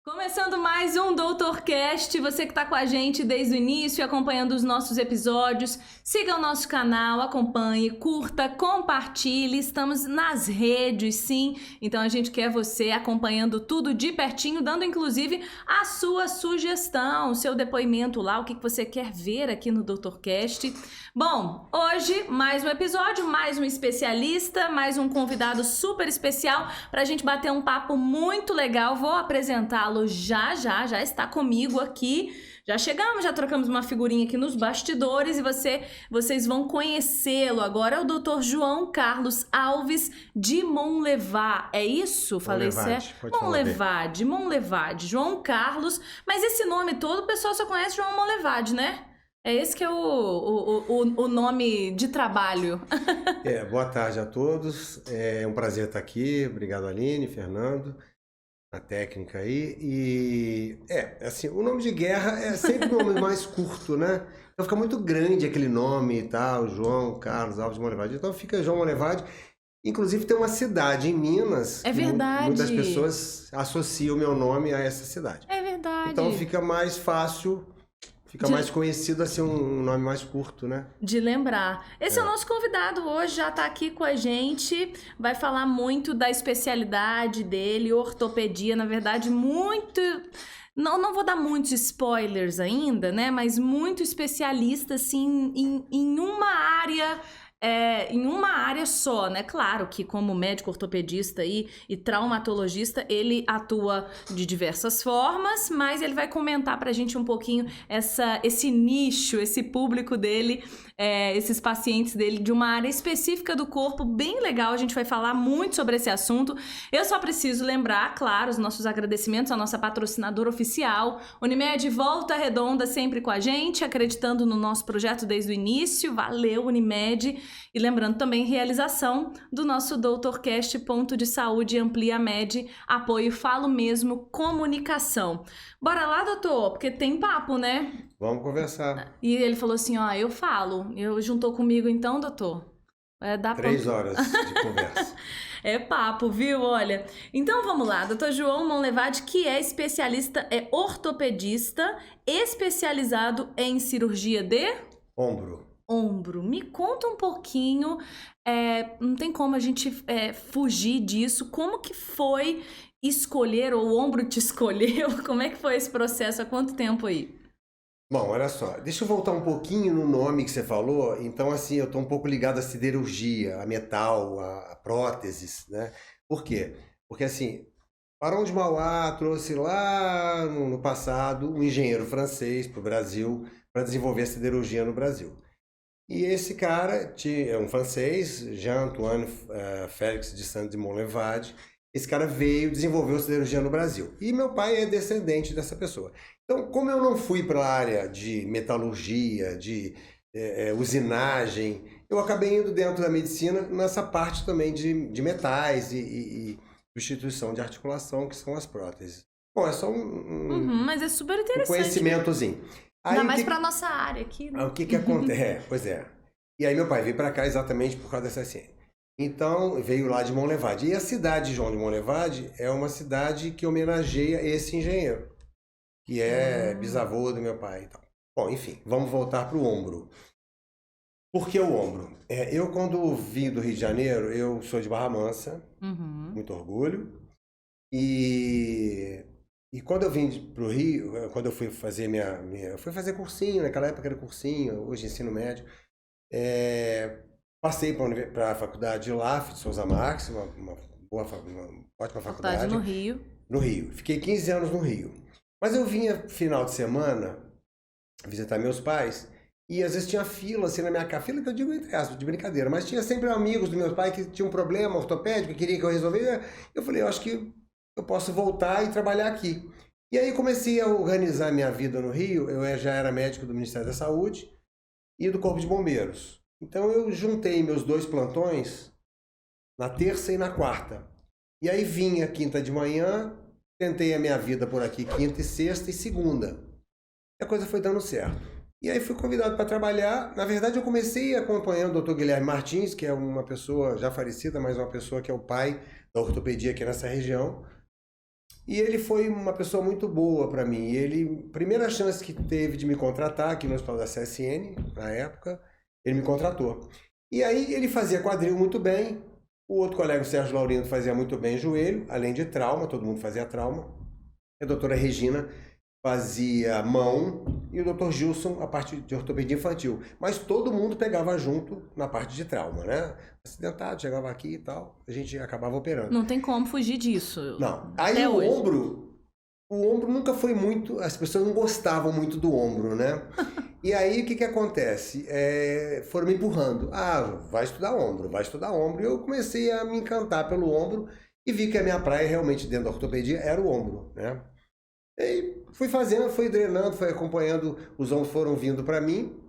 Começando mais um DoutorCast, você que está com a gente desde o início, acompanhando os nossos episódios, siga o nosso canal, acompanhe, curta, compartilhe, estamos nas redes, sim, então a gente quer você acompanhando tudo de pertinho, dando inclusive a sua sugestão, o seu depoimento lá, o que você quer ver aqui no DoutorCast. Bom, hoje mais um episódio, mais um especialista, mais um convidado super especial para a gente bater um papo muito legal. Vou apresentá-lo já está comigo aqui. Já chegamos, já trocamos uma figurinha aqui nos bastidores e vocês vão conhecê-lo. Agora é o Dr. João Carlos Alves de Monlevade. É isso? Falei certo? Monlevade. João Carlos. Mas esse nome todo o pessoal só conhece João Monlevade, né? É esse que é o nome de trabalho. Boa tarde a todos. É um prazer estar aqui. Obrigado, Aline, Fernando, a técnica aí. Assim, o nome de guerra é sempre o nome mais curto, né? Então fica muito grande aquele nome e tal, João Carlos Alves de Monlevade. Então fica João Monlevade. Inclusive tem uma cidade em Minas. É verdade. Muitas pessoas associam o meu nome a essa cidade. É verdade. Então fica mais fácil... Fica mais conhecido assim, um nome mais curto, né? De lembrar. Esse é o nosso convidado hoje, já tá aqui com a gente, vai falar muito da especialidade dele, ortopedia, na verdade, muito... Não vou dar muitos spoilers ainda, né? Mas muito especialista, assim, em uma área... em uma área só, né? Claro que como médico ortopedista e traumatologista, ele atua de diversas formas, mas ele vai comentar pra gente um pouquinho esse nicho, esse público dele, esses pacientes dele de uma área específica do corpo, bem legal, a gente vai falar muito sobre esse assunto. Eu só preciso lembrar, claro, os nossos agradecimentos à nossa patrocinadora oficial, Unimed Volta Redonda, sempre com a gente, acreditando no nosso projeto desde o início, valeu Unimed. E lembrando também, realização do nosso DoutorCast Ponto de Saúde Amplia Med, apoio Falo Mesmo, comunicação. Bora lá, doutor, porque tem papo, né? Vamos conversar. E ele falou assim, ó, eu falo. Juntou comigo então, doutor? 3 horas de conversa. É papo, viu? Olha. Então vamos lá, doutor João Monlevade, que é especialista, é ortopedista, especializado em cirurgia de... Ombro. Me conta um pouquinho, não tem como a gente fugir disso, como que foi escolher, ou o ombro te escolheu, como é que foi esse processo, há quanto tempo aí? Bom, olha só, deixa eu voltar um pouquinho no nome que você falou, então assim, eu tô um pouco ligado à siderurgia, a metal, a próteses, né? Por quê? Porque assim, Barão de Mauá trouxe lá no passado um engenheiro francês para o Brasil para desenvolver a siderurgia no Brasil. E esse cara é um francês, Jean-Antoine Félix de Saint de Monlevade. Esse cara veio desenvolver a siderurgia no Brasil. E meu pai é descendente dessa pessoa. Então, como eu não fui para a área de metalurgia, de usinagem, eu acabei indo dentro da medicina nessa parte também de metais e substituição de articulação, que são as próteses. Bom, é só mas é super interessante. Um conhecimentozinho. Ainda mais para nossa área aqui, né? O que acontece? Pois é. E aí meu pai veio para cá exatamente por causa dessa ciência. Então, veio lá de Monlevade. E a cidade de João de Monlevade é uma cidade que homenageia esse engenheiro, que é bisavô do meu pai e tal. Bom, enfim, vamos voltar para o ombro. Por que o ombro? Eu, quando vim do Rio de Janeiro, eu sou de Barra Mansa, muito orgulho. E quando eu vim pro Rio, quando eu fui fazer eu fui fazer cursinho, naquela época era cursinho, hoje ensino médio, passei para a faculdade lá, de Souza Marques, uma ótima faculdade. No Rio. No Rio. Fiquei 15 anos no Rio. Mas eu vinha final de semana visitar meus pais e às vezes tinha fila assim na minha casa, fila que eu digo entre aspas, de brincadeira, mas tinha sempre amigos do meu pai que tinham um problema ortopédico, que queria que eu resolvesse. Eu falei, eu acho que eu posso voltar e trabalhar aqui. E aí comecei a organizar minha vida no Rio. Eu já era médico do Ministério da Saúde e do Corpo de Bombeiros. Então eu juntei meus 2 plantões na terça e na quarta. E aí vinha quinta de manhã, tentei a minha vida por aqui quinta e sexta e segunda. E a coisa foi dando certo. E aí fui convidado para trabalhar. Na verdade eu comecei acompanhando o Dr. Guilherme Martins, que é uma pessoa já falecida, mas uma pessoa que é o pai da ortopedia aqui nessa região. E ele foi uma pessoa muito boa para mim. Ele, primeira chance que teve de me contratar aqui no Hospital da CSN, na época, ele me contratou. E aí ele fazia quadril muito bem. O outro colega, o Sérgio Laurindo, fazia muito bem joelho, além de trauma, todo mundo fazia trauma. A doutora Regina fazia mão e o doutor Gilson a parte de ortopedia infantil. Mas todo mundo pegava junto na parte de trauma, né? Acidentado, chegava aqui e tal, a gente acabava operando. Não tem como fugir disso. Não. Aí Até hoje. o ombro nunca foi muito, as pessoas não gostavam muito do ombro, né? E aí o que acontece? Foram me empurrando. Ah, vai estudar ombro, vai estudar ombro. E eu comecei a me encantar pelo ombro e vi que a minha praia realmente dentro da ortopedia era o ombro, né? E fui fazendo, fui drenando, fui acompanhando, os ombros foram vindo para mim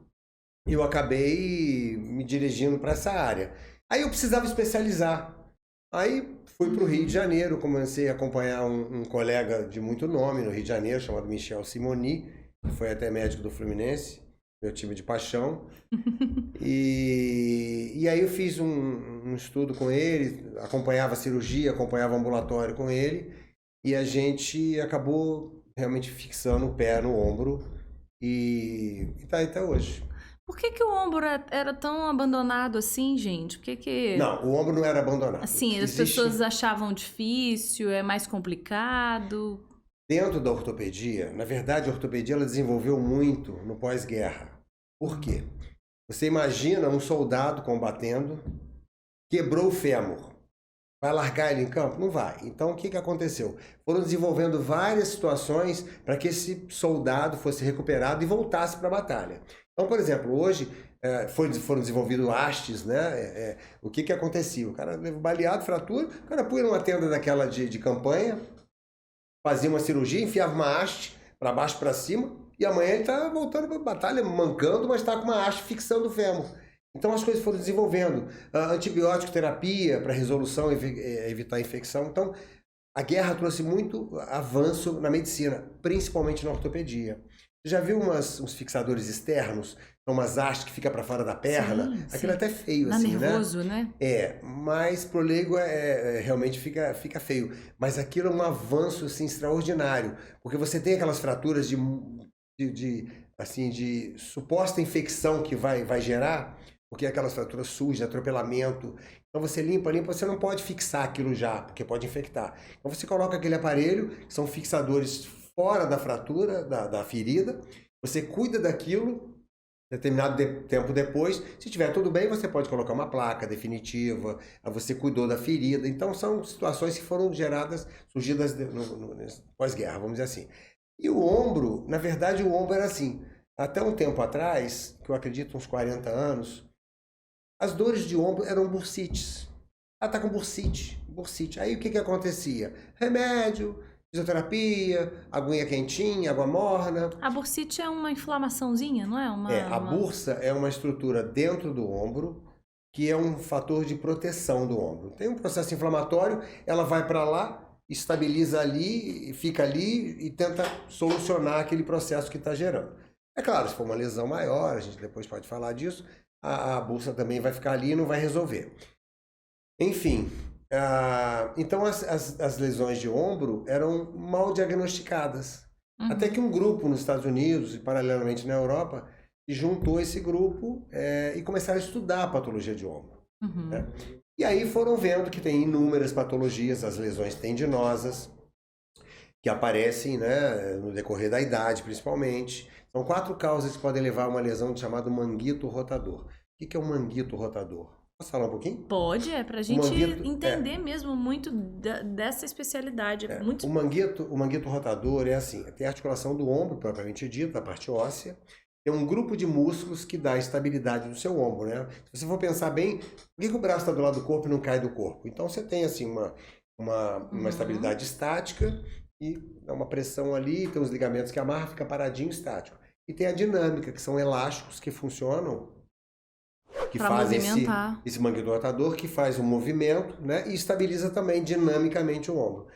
e eu acabei me dirigindo para essa área. Aí eu precisava especializar. Aí fui para o Rio de Janeiro, comecei a acompanhar um colega de muito nome no Rio de Janeiro, chamado Michel Simoni, que foi até médico do Fluminense, meu time de paixão. E aí eu fiz um estudo com ele, acompanhava a cirurgia, acompanhava o ambulatório com ele, e a gente acabou realmente fixando o pé no ombro e tá aí até hoje. Por que o ombro era tão abandonado assim, gente? Por que... Não, o ombro não era abandonado. Assim, as pessoas achavam difícil, é mais complicado. Dentro da ortopedia, na verdade, a ortopedia ela desenvolveu muito no pós-guerra. Por quê? Você imagina um soldado combatendo, quebrou o fêmur. Vai largar ele em campo? Não vai. Então, o que aconteceu? Foram desenvolvendo várias situações para que esse soldado fosse recuperado e voltasse para a batalha. Então, por exemplo, hoje foram desenvolvidos hastes, né? O que acontecia? O cara levou baleado, fratura, o cara punha numa tenda daquela de campanha, fazia uma cirurgia, enfiava uma haste para baixo para cima, e amanhã ele está voltando para a batalha, mancando, mas está com uma haste fixando o fêmur. Então as coisas foram desenvolvendo. Antibiótico terapia para resolução, evitar infecção. Então a guerra trouxe muito avanço na medicina, principalmente na ortopedia. Você já viu uns fixadores externos? Umas hastes que fica para fora da perna? Sim, aquilo é até feio, dá assim, nervoso, né? Mas pro leigo realmente fica feio. Mas aquilo é um avanço assim, extraordinário. Porque você tem aquelas fraturas de suposta infecção que vai gerar, porque aquelas fraturas sujas, atropelamento. Então você limpa, você não pode fixar aquilo já, porque pode infectar. Então você coloca aquele aparelho, que são fixadores fora da fratura, da ferida, você cuida daquilo, determinado tempo depois, se tiver tudo bem, você pode colocar uma placa definitiva, você cuidou da ferida. Então são situações que foram surgidas no pós-guerra, vamos dizer assim. E o ombro, na verdade o ombro era assim, até um tempo atrás, que eu acredito uns 40 anos, as dores de ombro eram bursites. Ela tá com bursite. Aí o que acontecia? Remédio, fisioterapia, aguinha quentinha, água morna. A bursite é uma inflamaçãozinha, não é? A bursa é uma estrutura dentro do ombro que é um fator de proteção do ombro. Tem um processo inflamatório, ela vai para lá, estabiliza ali, fica ali e tenta solucionar aquele processo que está gerando. É claro, se for uma lesão maior, a gente depois pode falar disso, a bursa também vai ficar ali e não vai resolver. Enfim, então as lesões de ombro eram mal diagnosticadas. Uhum. Até que um grupo nos Estados Unidos e paralelamente na Europa juntou esse grupo e começaram a estudar a patologia de ombro. Uhum. Né? E aí foram vendo que tem inúmeras patologias, as lesões tendinosas, que aparecem, né, no decorrer da idade principalmente. São 4 causas que podem levar a uma lesão chamada manguito rotador. O que é um manguito rotador? Posso falar um pouquinho? Pode, pra gente entender mesmo muito dessa especialidade. O manguito rotador é assim, tem a articulação do ombro, propriamente dita, a parte óssea, tem um grupo de músculos que dá estabilidade no seu ombro, né? Se você for pensar bem, por que o braço está do lado do corpo e não cai do corpo? Então você tem assim uma estabilidade estática e dá uma pressão ali, tem os ligamentos que amarram, fica paradinho, estático. E tem a dinâmica, que são elásticos que funcionam, que fazem esse manguito rotador, que faz um movimento, né, e estabiliza também dinamicamente o ombro.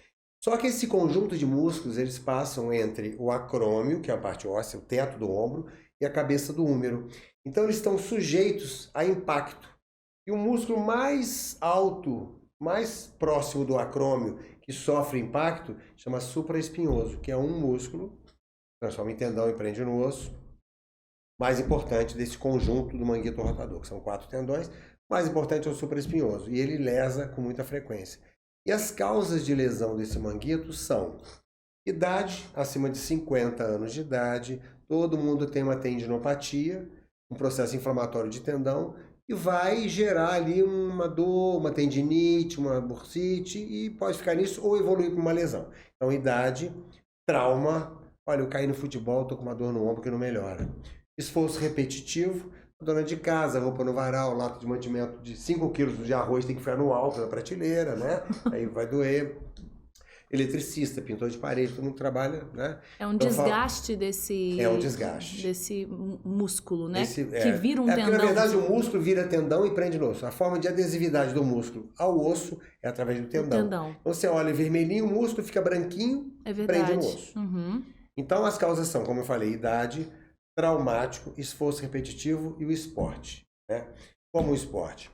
Só que esse conjunto de músculos, eles passam entre o acrômio, que é a parte óssea, o teto do ombro, e a cabeça do húmero. Então eles estão sujeitos a impacto. E o músculo mais alto, mais próximo do acrômio, que que sofre impacto, chama supraespinhoso, que é um músculo, transforma em tendão e prende no osso, mais importante desse conjunto do manguito rotador, que são 4 tendões. O mais importante é o supraespinhoso, e ele lesa com muita frequência. E as causas de lesão desse manguito são idade, acima de 50 anos de idade, todo mundo tem uma tendinopatia, um processo inflamatório de tendão, e vai gerar ali uma dor, uma tendinite, uma bursite, e pode ficar nisso ou evoluir para uma lesão. Então, idade, trauma, olha, eu caí no futebol, tô com uma dor no ombro que não melhora. Esforço repetitivo, dona de casa, roupa no varal, lata de mantimento de 5 quilos de arroz tem que ficar no alto da prateleira, né? Aí vai doer. Eletricista, pintor de parede, todo mundo trabalha, né? É um desgaste desse... É um desgaste. Desse músculo, né? Que vira um tendão. Porque, na verdade, o músculo vira tendão e prende no osso. A forma de adesividade do músculo ao osso é através do tendão. Então, você olha vermelhinho, o músculo fica branquinho, prende no osso. Uhum. Então, as causas são, como eu falei, idade, traumático, esforço repetitivo e o esporte, né? Como o esporte?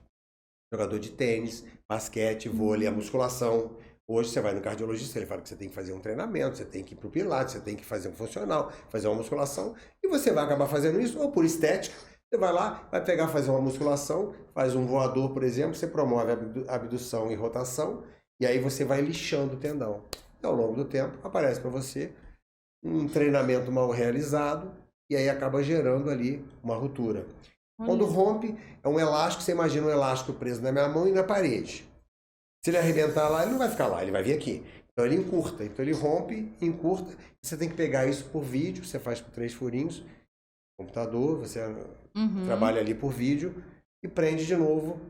Jogador de tênis, basquete, vôlei, a musculação. Hoje você vai no cardiologista, ele fala que você tem que fazer um treinamento, você tem que ir pro pilates, você tem que fazer um funcional, fazer uma musculação, e você vai acabar fazendo isso, ou por estética, você vai lá, vai pegar, fazer uma musculação, faz um voador, por exemplo, você promove a abdução e rotação, e aí você vai lixando o tendão. E ao longo do tempo, aparece para você um treinamento mal realizado, e aí acaba gerando ali uma ruptura. Quando rompe, é um elástico, você imagina um elástico preso na minha mão e na parede. Se ele arrebentar lá, ele não vai ficar lá, ele vai vir aqui. Então ele encurta, então ele rompe, encurta. Você tem que pegar isso por vídeo, você faz com 3 furinhos, computador, você trabalha ali por vídeo e prende de novo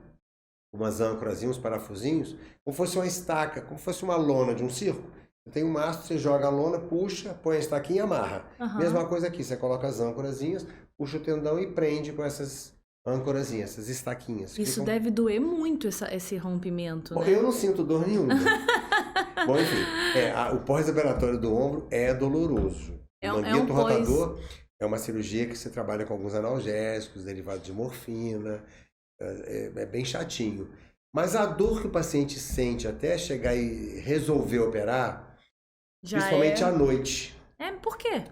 umas âncoras, uns parafusinhos, como fosse uma estaca, como fosse uma lona de um circo. Você tem um mastro, você joga a lona, puxa, põe a estaquinha e amarra. Mesma coisa aqui, você coloca as âncorazinhas, puxa o tendão e prende com essas âncorazinhas, essas estaquinhas. Isso deve doer muito, esse rompimento, Bom, né? eu não sinto dor nenhuma. Bom, enfim, o pós-operatório do ombro é doloroso. O manguito rotador é uma cirurgia que você trabalha com alguns analgésicos, derivados de morfina, é bem chatinho. Mas a dor que o paciente sente até chegar e resolver operar, principalmente à noite. Por quê?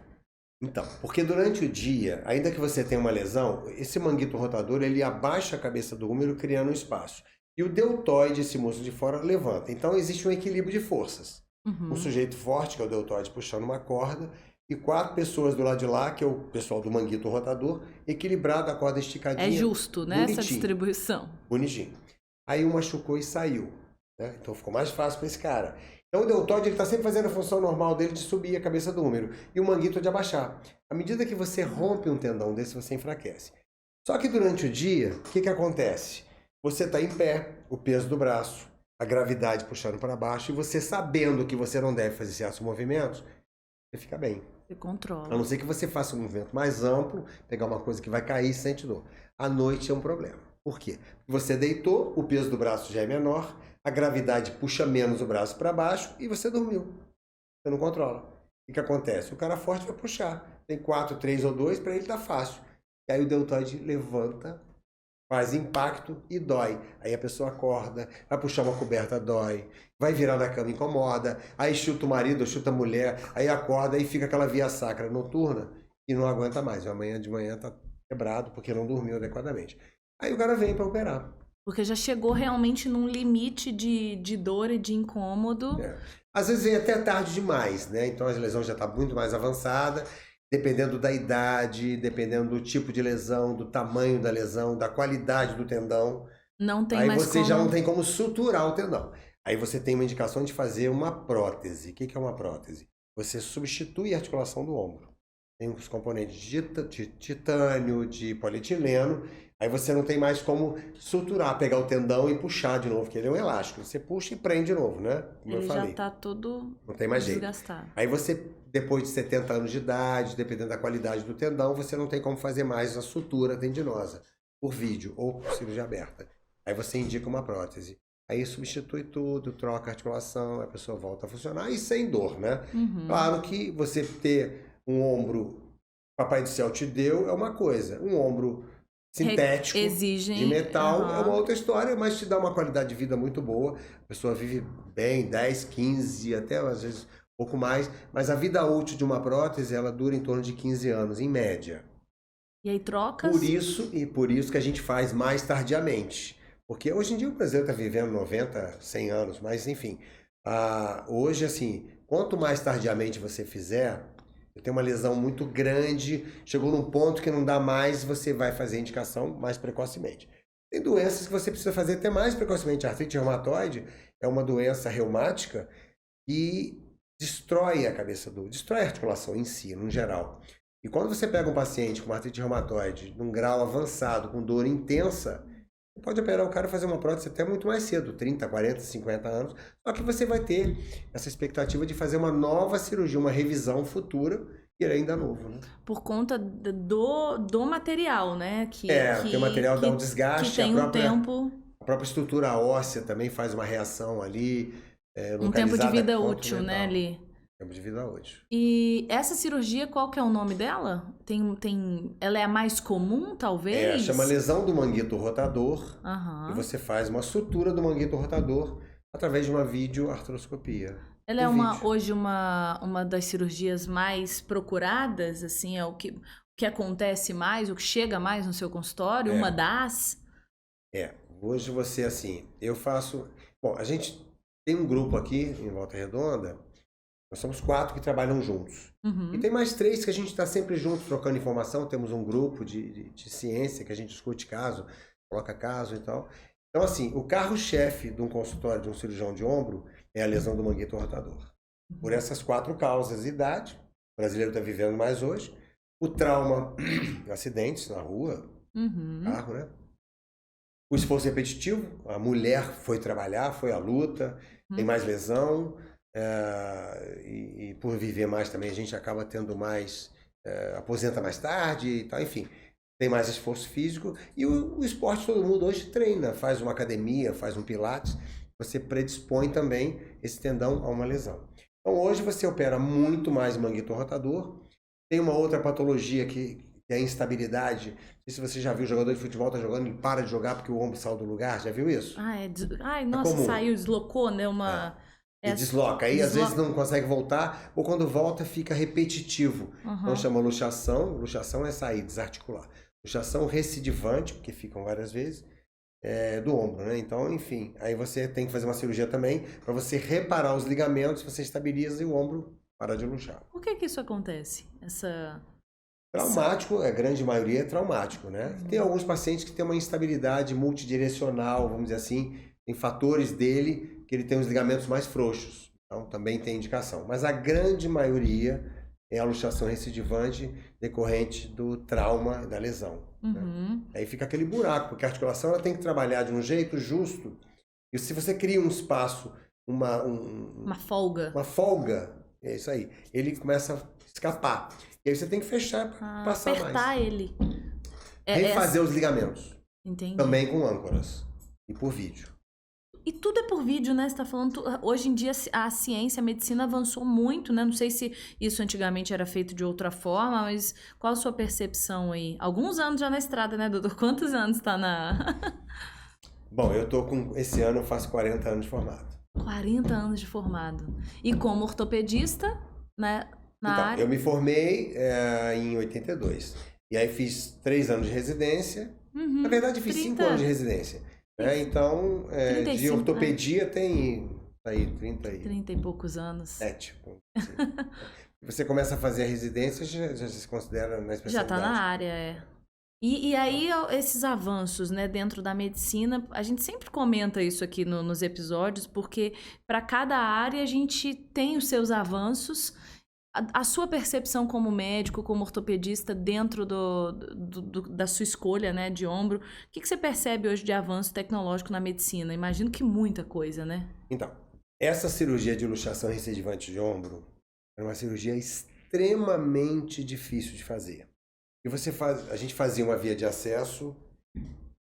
Então, porque durante o dia, ainda que você tenha uma lesão, esse manguito rotador, ele abaixa a cabeça do húmero, criando um espaço. E o deltoide, esse músculo de fora, levanta. Então, existe um equilíbrio de forças. Um sujeito forte, que é o deltoide, puxando uma corda, e 4 pessoas do lado de lá, que é o pessoal do manguito rotador, equilibrado, a corda esticadinha. É justo, né, essa distribuição. Bonitinho. Aí um machucou e saiu, né? Então, ficou mais fácil para esse cara. Então o deltoide está sempre fazendo a função normal dele de subir a cabeça do húmero e o manguito de abaixar. À medida que você rompe um tendão desse, você enfraquece. Só que durante o dia, o que acontece? Você está em pé, o peso do braço, a gravidade puxando para baixo, e você sabendo que você não deve fazer certos movimentos, você fica bem. Você controla. A não ser que você faça um movimento mais amplo, pegar uma coisa que vai cair e sente dor. À noite é um problema. Por quê? Você deitou, o peso do braço já é menor, a gravidade puxa menos o braço para baixo e você dormiu. Você não controla. O que acontece? O cara forte vai puxar. Tem 4, 3 ou 2, para ele tá fácil. E aí o deltoide levanta, faz impacto e dói. Aí a pessoa acorda, vai puxar uma coberta, dói. Vai virar na cama, incomoda. Aí chuta o marido ou chuta a mulher. Aí acorda e fica aquela via sacra noturna e não aguenta mais. Amanhã de manhã tá quebrado porque não dormiu adequadamente. Aí o cara vem para operar. Porque já chegou realmente num limite de dor e de incômodo. Às vezes vem até tarde demais, né? Então a lesão já está muito mais avançada, dependendo da idade, dependendo do tipo de lesão, do tamanho da lesão, da qualidade do tendão. Não tem aí mais você já não tem como suturar o tendão. Aí você tem uma indicação de fazer uma prótese. O que é uma prótese? Você substitui a articulação do ombro. Tem os componentes de titânio, de polietileno. Aí você não tem mais como suturar, pegar o tendão e puxar de novo, porque ele é um elástico. Você puxa e prende de novo, né? Como ele eu falei. Já tá todo não tem mais desgastado. Jeito. Aí você, depois de 70 anos de idade, dependendo da qualidade do tendão, você não tem como fazer mais a sutura tendinosa por vídeo ou por cirurgia aberta. Aí você indica uma prótese. Aí substitui tudo, troca a articulação, a pessoa volta a funcionar e sem dor, né? Claro que você ter um ombro, Papai do Céu te deu, é uma coisa. Um ombro sintético, exigem, de metal, aham. é uma outra história, mas te dá uma qualidade de vida muito boa. A pessoa vive bem, 10, 15, até às vezes um pouco mais, mas a vida útil de uma prótese, ela dura em torno de 15 anos, em média. E aí trocas? Por isso que a gente faz mais tardiamente. Porque hoje em dia o brasileiro está vivendo 90, 100 anos, mas enfim. Hoje, assim, quanto mais tardiamente você fizer, eu tenho uma lesão muito grande, chegou num ponto que não dá mais, você vai fazer a indicação mais precocemente. Tem doenças que você precisa fazer até mais precocemente. A artrite reumatoide é uma doença reumática que destrói a destrói a articulação em si, no geral. E quando você pega um paciente com uma artrite reumatoide num grau avançado, com dor intensa, você pode operar o cara e fazer uma prótese até muito mais cedo, 30, 40, 50 anos. Só que você vai ter essa expectativa de fazer uma nova cirurgia, uma revisão futura, e ele ainda é novo, né? Por conta do material, né? Porque o material dá um desgaste, que tem a própria estrutura óssea também faz uma reação ali, um tempo de vida contra o útil, né, metal. ali. Tempo de vida útil. E essa cirurgia, qual que é o nome dela? Ela é a mais comum, talvez? Chama lesão do manguito rotador. Aham. E você faz uma sutura do manguito rotador através de uma videoartroscopia. Ela é hoje uma das cirurgias mais procuradas, assim, é o que acontece mais, o que chega mais no seu consultório, uma das? Hoje você, assim, eu faço... Bom, a gente tem um grupo aqui em Volta Redonda, nós somos 4 que trabalham juntos. Uhum. E tem mais 3 que a gente está sempre junto, trocando informação, temos um grupo de ciência que a gente discute caso, coloca caso e tal. Então, assim, o carro-chefe de um consultório de um cirurgião de ombro é a lesão do manguito rotador. Por essas 4 causas: idade, o brasileiro está vivendo mais hoje, o trauma, acidentes na rua, carro, né? O esforço repetitivo, a mulher foi trabalhar, foi à luta, tem mais lesão, e por viver mais também a gente acaba tendo mais, aposenta mais tarde e tal, enfim. Tem mais esforço físico e o esporte todo mundo hoje treina, faz uma academia, faz um pilates, você predispõe também esse tendão a uma lesão. Então hoje você opera muito mais manguito rotador. Tem uma outra patologia que é a instabilidade. Não sei se você já viu, o jogador de futebol tá jogando e para de jogar porque o ombro saiu do lugar, já viu isso? Ai, nossa, saiu, deslocou, né? E desloca, aí às vezes não consegue voltar, ou quando volta fica repetitivo. Então chama luxação, luxação é sair, desarticular. Luxação recidivante, porque ficam várias vezes, do ombro, né? Então, enfim, aí você tem que fazer uma cirurgia também para você reparar os ligamentos, você estabiliza e o ombro para de luxar. Por que isso acontece? Traumático, a grande maioria é traumático, né? Tem alguns pacientes que têm uma instabilidade multidirecional, vamos dizer assim, tem fatores dele que ele tem os ligamentos mais frouxos, então também tem indicação. Mas a grande maioria é a luxação recidivante decorrente do trauma da lesão. Né? Aí fica aquele buraco, porque a articulação ela tem que trabalhar de um jeito justo. E se você cria um espaço, uma folga, é isso aí, ele começa a escapar. E aí você tem que fechar para passar mais. Apertar ele. Refazer os ligamentos. Entendi. Também com âncoras e por vídeo. E tudo é por vídeo, né? Você tá falando... Hoje em dia a ciência, a medicina avançou muito, né? Não sei se isso antigamente era feito de outra forma, mas qual a sua percepção aí? Alguns anos já na estrada, né, doutor? Quantos anos tá na... Bom, esse ano eu faço 40 anos de formado. 40 anos de formado. E como ortopedista, né? Área... Eu me formei em 82. E aí fiz 3 anos de residência. Na verdade, fiz 5 anos de residência. Então, de ortopedia tem aí 30 e poucos anos. 7. Você começa a fazer a residência, já se considera na especialidade. Já está na área, E aí, esses avanços, né, dentro da medicina, a gente sempre comenta isso aqui nos episódios, porque para cada área a gente tem os seus avanços. A sua percepção como médico, como ortopedista, dentro da sua escolha, né, de ombro, o que você percebe hoje de avanço tecnológico na medicina? Imagino que muita coisa, né? Então, essa cirurgia de luxação recidivante de ombro é uma cirurgia extremamente difícil de fazer. E a gente fazia uma via de acesso,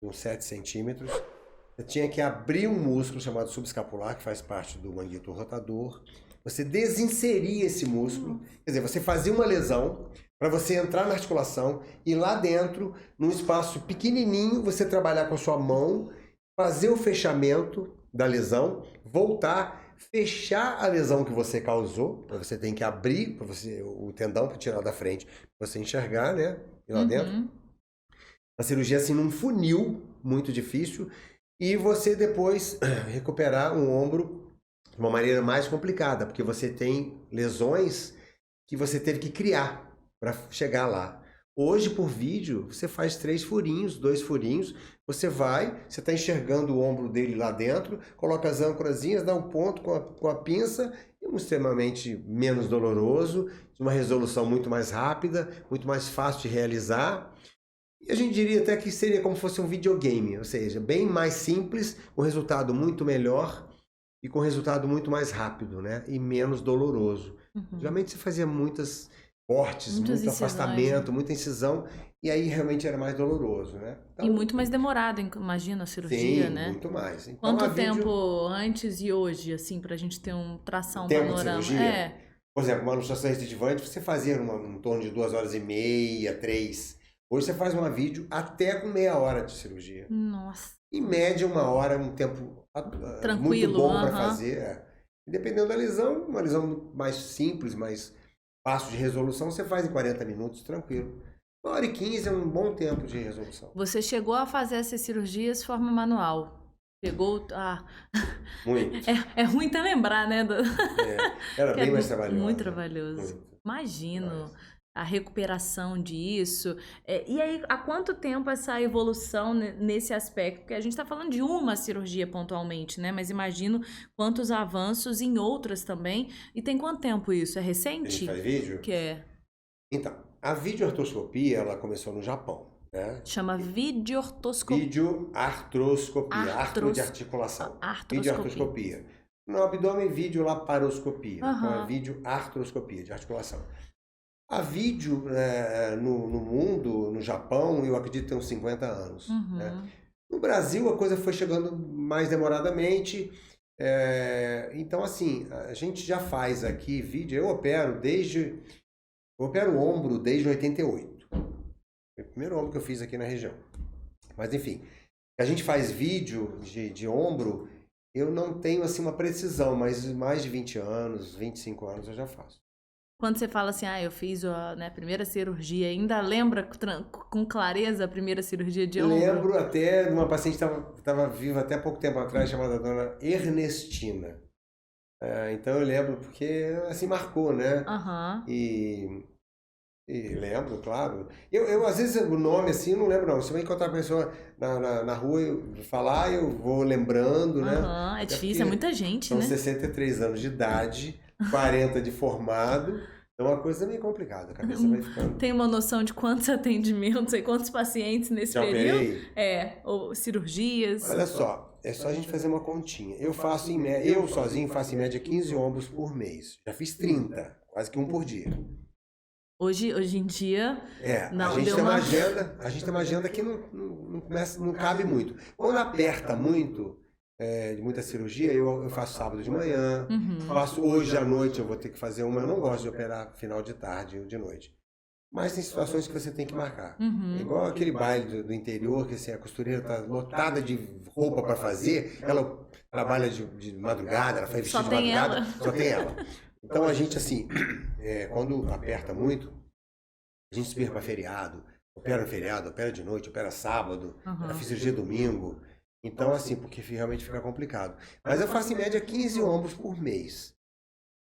uns 7 centímetros, você tinha que abrir um músculo chamado subescapular, que faz parte do manguito rotador. você desinserir esse músculo. Quer dizer, você fazia uma lesão para você entrar na articulação e lá dentro, num espaço pequenininho, você trabalhar com a sua mão, fazer o fechamento da lesão, voltar, fechar a lesão que você causou, você tem que abrir para você o tendão para tirar da frente, para você enxergar, né? E lá dentro. Uma cirurgia assim num funil muito difícil e você depois recuperar um ombro de uma maneira mais complicada, porque você tem lesões que você teve que criar para chegar lá. Hoje, por vídeo, você faz 3 furinhos, 2 furinhos, você está enxergando o ombro dele lá dentro, coloca as âncorazinhas, dá um ponto com a pinça, e extremamente menos doloroso, uma resolução muito mais rápida, muito mais fácil de realizar. E a gente diria até que seria como se fosse um videogame, ou seja, bem mais simples, com resultado muito melhor e com resultado muito mais rápido, né? E menos doloroso. Geralmente você fazia muitos cortes, muito afastamento, muita incisão, e aí realmente era mais doloroso, né? Então, e muito mais demorado, imagina, a cirurgia, sim, né? muito mais. Então, Quanto tempo antes e hoje, assim, pra gente ter um panorama? De cirurgia? Por exemplo, uma luxação recidivante, você fazia em torno de 2h30, 3. Hoje você faz uma vídeo até com meia hora de cirurgia. Nossa. Em média, 1 hora, um tempo tranquilo, muito bom para fazer. Dependendo da lesão, uma lesão mais simples, mais fácil de resolução, você faz em 40 minutos, tranquilo. 1h15 é um bom tempo de resolução. Você chegou a fazer essas cirurgias de forma manual? Pegou... Muito. É ruim até lembrar, né? Era bem mais trabalhoso. Muito trabalhoso. Muito. Imagino a recuperação disso. E aí, há quanto tempo essa evolução nesse aspecto? Porque a gente está falando de uma cirurgia pontualmente, né? Mas imagino quantos avanços em outras também. E tem quanto tempo isso? É recente? A gente faz vídeo? Que é? Então, a videoartroscopia, ela começou no Japão, né? Chama videoartroscopia. Videoartroscopia. Artro de articulação. Videoartroscopia. No abdômen, videolaparoscopia. Então, é videoartroscopia de articulação. A vídeo no mundo, no Japão, eu acredito que tem uns 50 anos. Né? No Brasil, a coisa foi chegando mais demoradamente. Então, assim, a gente já faz aqui vídeo. Eu opero o ombro desde 88. Foi o primeiro ombro que eu fiz aqui na região. Mas, enfim, a gente faz vídeo de ombro, eu não tenho assim uma precisão, mas mais de 20 anos, 25 anos eu já faço. Quando você fala assim, eu fiz a primeira cirurgia, ainda lembra com clareza a primeira cirurgia de ombro? Lembro até de uma paciente que estava viva até pouco tempo atrás, chamada Dona Ernestina. Então eu lembro porque assim marcou, né? E lembro, claro. Eu às vezes o nome assim não lembro não. Se eu encontrar a pessoa na rua e falar, eu vou lembrando, né? É difícil, é muita gente, são né? 63 anos de idade. 40 de formado, é uma coisa meio complicada, a cabeça vai ficando... Tem uma noção de quantos atendimentos e quantos pacientes nesse período? Ou cirurgias? Olha só, é só a gente fazer uma continha. Eu sozinho faço em média 15 ombros por mês. Já fiz 30, quase que um por dia. Hoje em dia... a gente tem uma agenda que não cabe muito. Quando aperta muito... de muita cirurgia, eu faço sábado de manhã, faço hoje à noite, eu vou ter que fazer uma, eu não gosto de operar final de tarde ou de noite. Mas tem situações que você tem que marcar. É igual aquele baile do interior, que assim, a costureira está lotada de roupa para fazer, ela trabalha de madrugada, ela faz vestido de madrugada, só tem ela. Então a gente assim, quando aperta muito, a gente espirra para feriado, opera no feriado, opera de noite, opera sábado, eu fiz cirurgia domingo. Então, assim, porque realmente fica complicado. Mas eu faço em média 15 ombros por mês.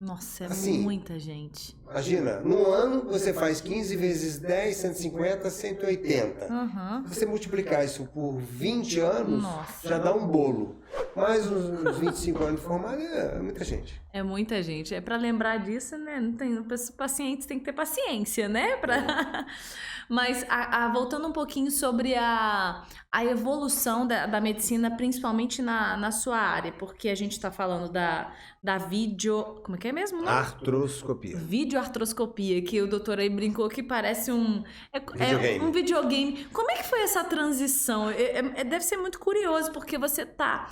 Nossa, é assim, muita gente. Imagina, no ano você faz 15 vezes 10, 150, 180. Se você multiplicar isso por 20 anos, já dá um bolo. Mais uns 25 anos de formado, é muita gente. É muita gente. É para lembrar disso, né? Os pacientes têm que ter paciência, né? Mas voltando um pouquinho sobre a evolução da medicina, principalmente na sua área, porque a gente está falando da como é que é mesmo? Artroscopia. Videoartroscopia, que o doutor aí brincou que parece um videogame. Como é que foi essa transição? Deve ser muito curioso, porque você tá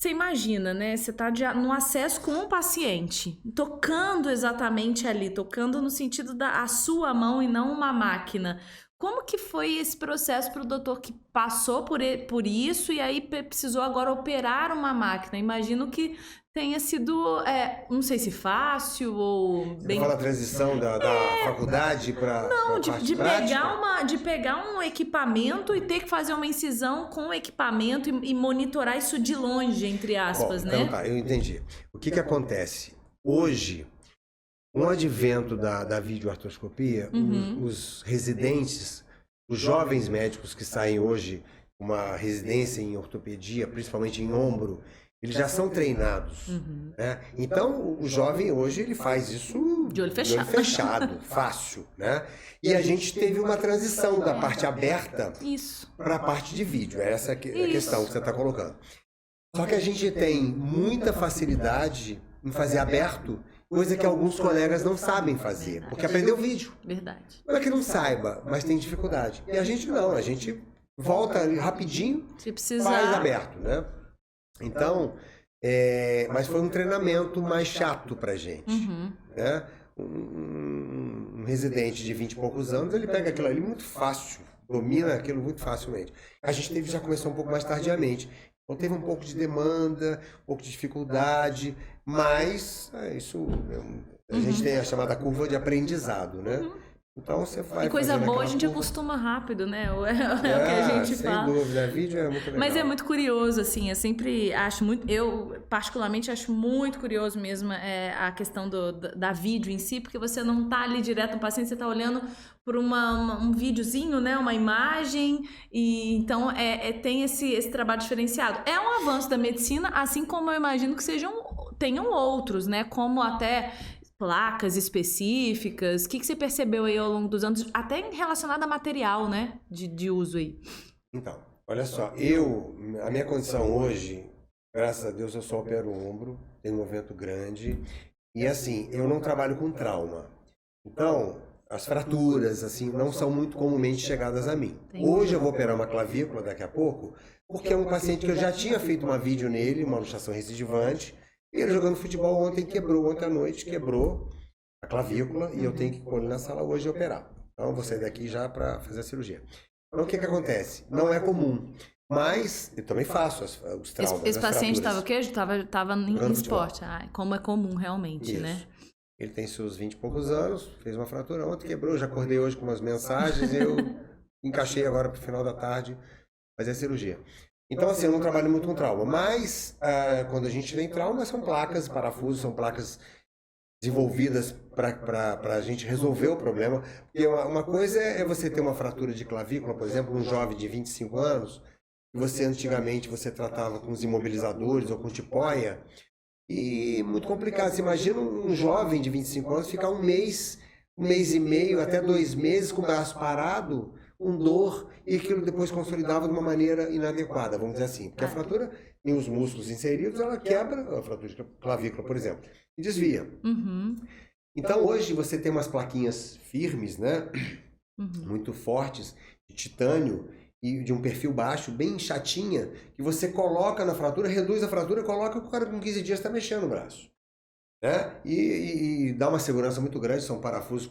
Você imagina, né? Você tá no acesso com um paciente, tocando exatamente ali, tocando no sentido da a sua mão e não uma máquina. Como que foi esse processo para o doutor que passou por isso e aí precisou agora operar uma máquina? Imagino que tenha sido, não sei se fácil ou Você bem... fala a transição da faculdade para Não, a parte prática? de pegar um equipamento e ter que fazer uma incisão com o equipamento e monitorar isso de longe, entre aspas, Bom, né? então tá, eu entendi. O que que acontece? Hoje, com o advento da videoartroscopia, os residentes, os jovens médicos que saem hoje uma residência em ortopedia, principalmente em ombro, eles já são treinados, né? Então, o jovem hoje, ele faz isso De olho fechado. fácil, né? E a gente teve uma transição da parte aberta Isso. para a parte de vídeo. Essa é a questão que você está colocando. Só que a gente tem muita facilidade em fazer aberto, coisa que alguns colegas não sabem fazer, porque aprendeu vídeo. Verdade. Não é que não saiba, mas tem dificuldade. E a gente não, a gente volta ali rapidinho, Se precisar... faz aberto, né? Então, mas foi um treinamento mais chato pra gente, né? Um residente de 20 e poucos anos, ele pega aquilo ali muito fácil, domina aquilo muito facilmente. A gente já começou um pouco mais tardiamente. Então teve um pouco de demanda, um pouco de dificuldade, mas isso a gente tem a chamada curva de aprendizado, né? Então você vai. E coisa boa a gente curva. acostuma rápido, né? É o que a gente fala. Sem dúvida, vídeo é muito legal. Mas é muito curioso, assim, eu sempre acho muito, eu particularmente acho muito curioso mesmo a questão da vídeo em si, porque você não tá ali direto no paciente, você tá olhando por um videozinho, né, uma imagem, e então tem esse trabalho diferenciado. É um avanço da medicina, assim como eu imagino que tenham outros, né, como até placas específicas. O que você percebeu aí ao longo dos anos, até relacionado a material, né, de uso aí? Então, olha só, a minha condição hoje, graças a Deus, eu só opero o ombro, tenho um movimento grande, e assim, eu não trabalho com trauma. Então, as fraturas, assim, não são muito comumente chegadas a mim. Hoje eu vou operar uma clavícula daqui a pouco, porque é um paciente que eu já tinha feito uma vídeo nele, uma luxação recidivante, e ele jogando futebol ontem à noite quebrou a clavícula, e eu tenho que pôr ele na sala hoje e operar. Então, eu vou sair daqui já para fazer a cirurgia. Então, o que acontece? Não é comum, mas eu também faço os traumas. Esse paciente estava o quê? Estava em futebol. esporte. Como é comum realmente, Isso. né? Ele tem seus 20 e poucos anos, fez uma fratura ontem, quebrou, já acordei hoje com umas mensagens e eu encaixei agora para o final da tarde fazer a cirurgia. Então, assim, eu não trabalho muito com trauma, mas quando a gente tem trauma, são placas, parafusos, são placas desenvolvidas para a gente resolver o problema. Porque uma coisa é você ter uma fratura de clavícula, por exemplo, um jovem de 25 anos, que você antigamente você tratava com os imobilizadores ou com tipóia, e muito complicado. Você imagina um jovem de 25 anos ficar um mês e meio, até 2 meses com o braço parado, com dor, e aquilo depois consolidava de uma maneira inadequada, vamos dizer assim. Porque a fratura tem os músculos inseridos, ela quebra, a fratura de clavícula, por exemplo, e desvia. Então hoje você tem umas plaquinhas firmes, né? Muito fortes, de titânio, e de um perfil baixo, bem chatinha, que você coloca na fratura, reduz a fratura, coloca, o cara com 15 dias está mexendo o braço. Né? E dá uma segurança muito grande, são parafusos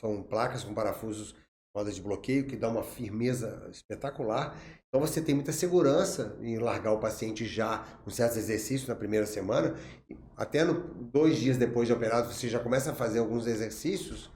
são placas com parafusos, rodas de bloqueio, que dá uma firmeza espetacular. Então você tem muita segurança em largar o paciente já com certos exercícios na primeira semana, até 2 dias depois de operado você já começa a fazer alguns exercícios.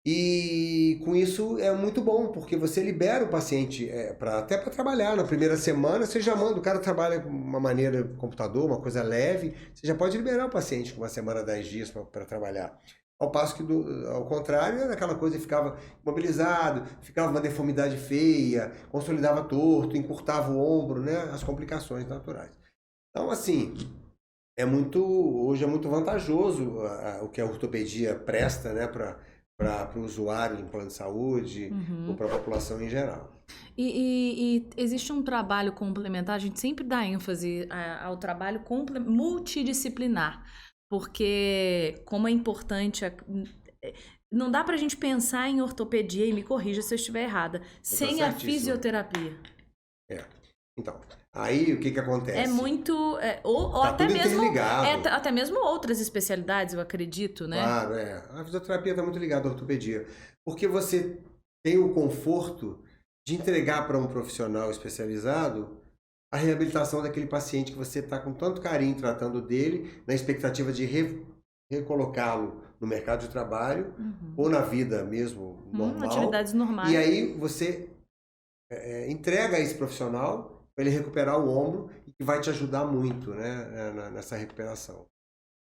E com isso é muito bom, porque você libera o paciente até para trabalhar. Na primeira semana, você já manda, o cara trabalha de uma maneira computador, uma coisa leve, você já pode liberar o paciente com 1 semana, 10 dias para trabalhar. Ao passo que, ao contrário, era aquela coisa que ficava imobilizado, ficava uma deformidade feia, consolidava torto, encurtava o ombro, né? As complicações naturais. Então, assim, hoje é muito vantajoso o que a ortopedia presta, né, para o usuário em plano de saúde ou para a população em geral. E existe um trabalho complementar, a gente sempre dá ênfase ao trabalho multidisciplinar, porque como é importante, não dá pra gente pensar em ortopedia, e me corrija se eu estiver errada, sem a fisioterapia. Então, aí o que que acontece? É muito... ou Tá até tudo mesmo... interligado. até mesmo outras especialidades, eu acredito, né? Claro, a fisioterapia está muito ligada à ortopedia, porque você tem o conforto de entregar para um profissional especializado a reabilitação daquele paciente que você está com tanto carinho tratando dele, na expectativa de recolocá-lo no mercado de trabalho ou na vida mesmo normal. Atividades normais. E aí você entrega a esse profissional para ele recuperar o ombro e que vai te ajudar muito, né, nessa recuperação.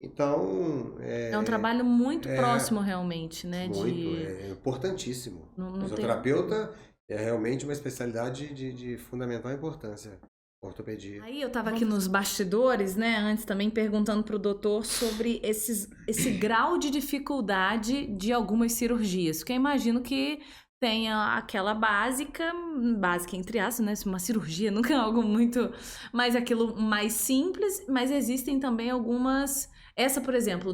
Então... É um trabalho muito próximo, realmente, né? Muito, é importantíssimo. Não Fisioterapeuta é realmente uma especialidade de fundamental importância. Ortopedia. Aí eu tava aqui nos bastidores, né, antes também perguntando pro doutor sobre esse grau de dificuldade de algumas cirurgias, porque eu imagino que tenha aquela básica entre aspas, né, uma cirurgia nunca é algo muito, mas aquilo mais simples, mas existem também algumas, essa por exemplo,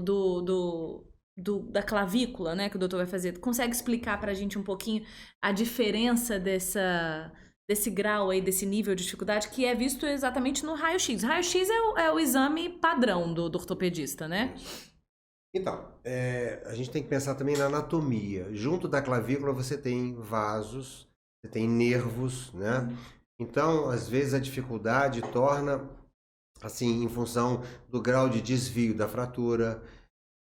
da clavícula, né, que o doutor vai fazer, consegue explicar pra gente um pouquinho a diferença desse grau aí, desse nível de dificuldade, que é visto exatamente no raio-x. Raio-x é o exame padrão do ortopedista, né? Então, a gente tem que pensar também na anatomia. Junto da clavícula você tem vasos, você tem nervos, né? Então, às vezes a dificuldade torna, assim, em função do grau de desvio da fratura,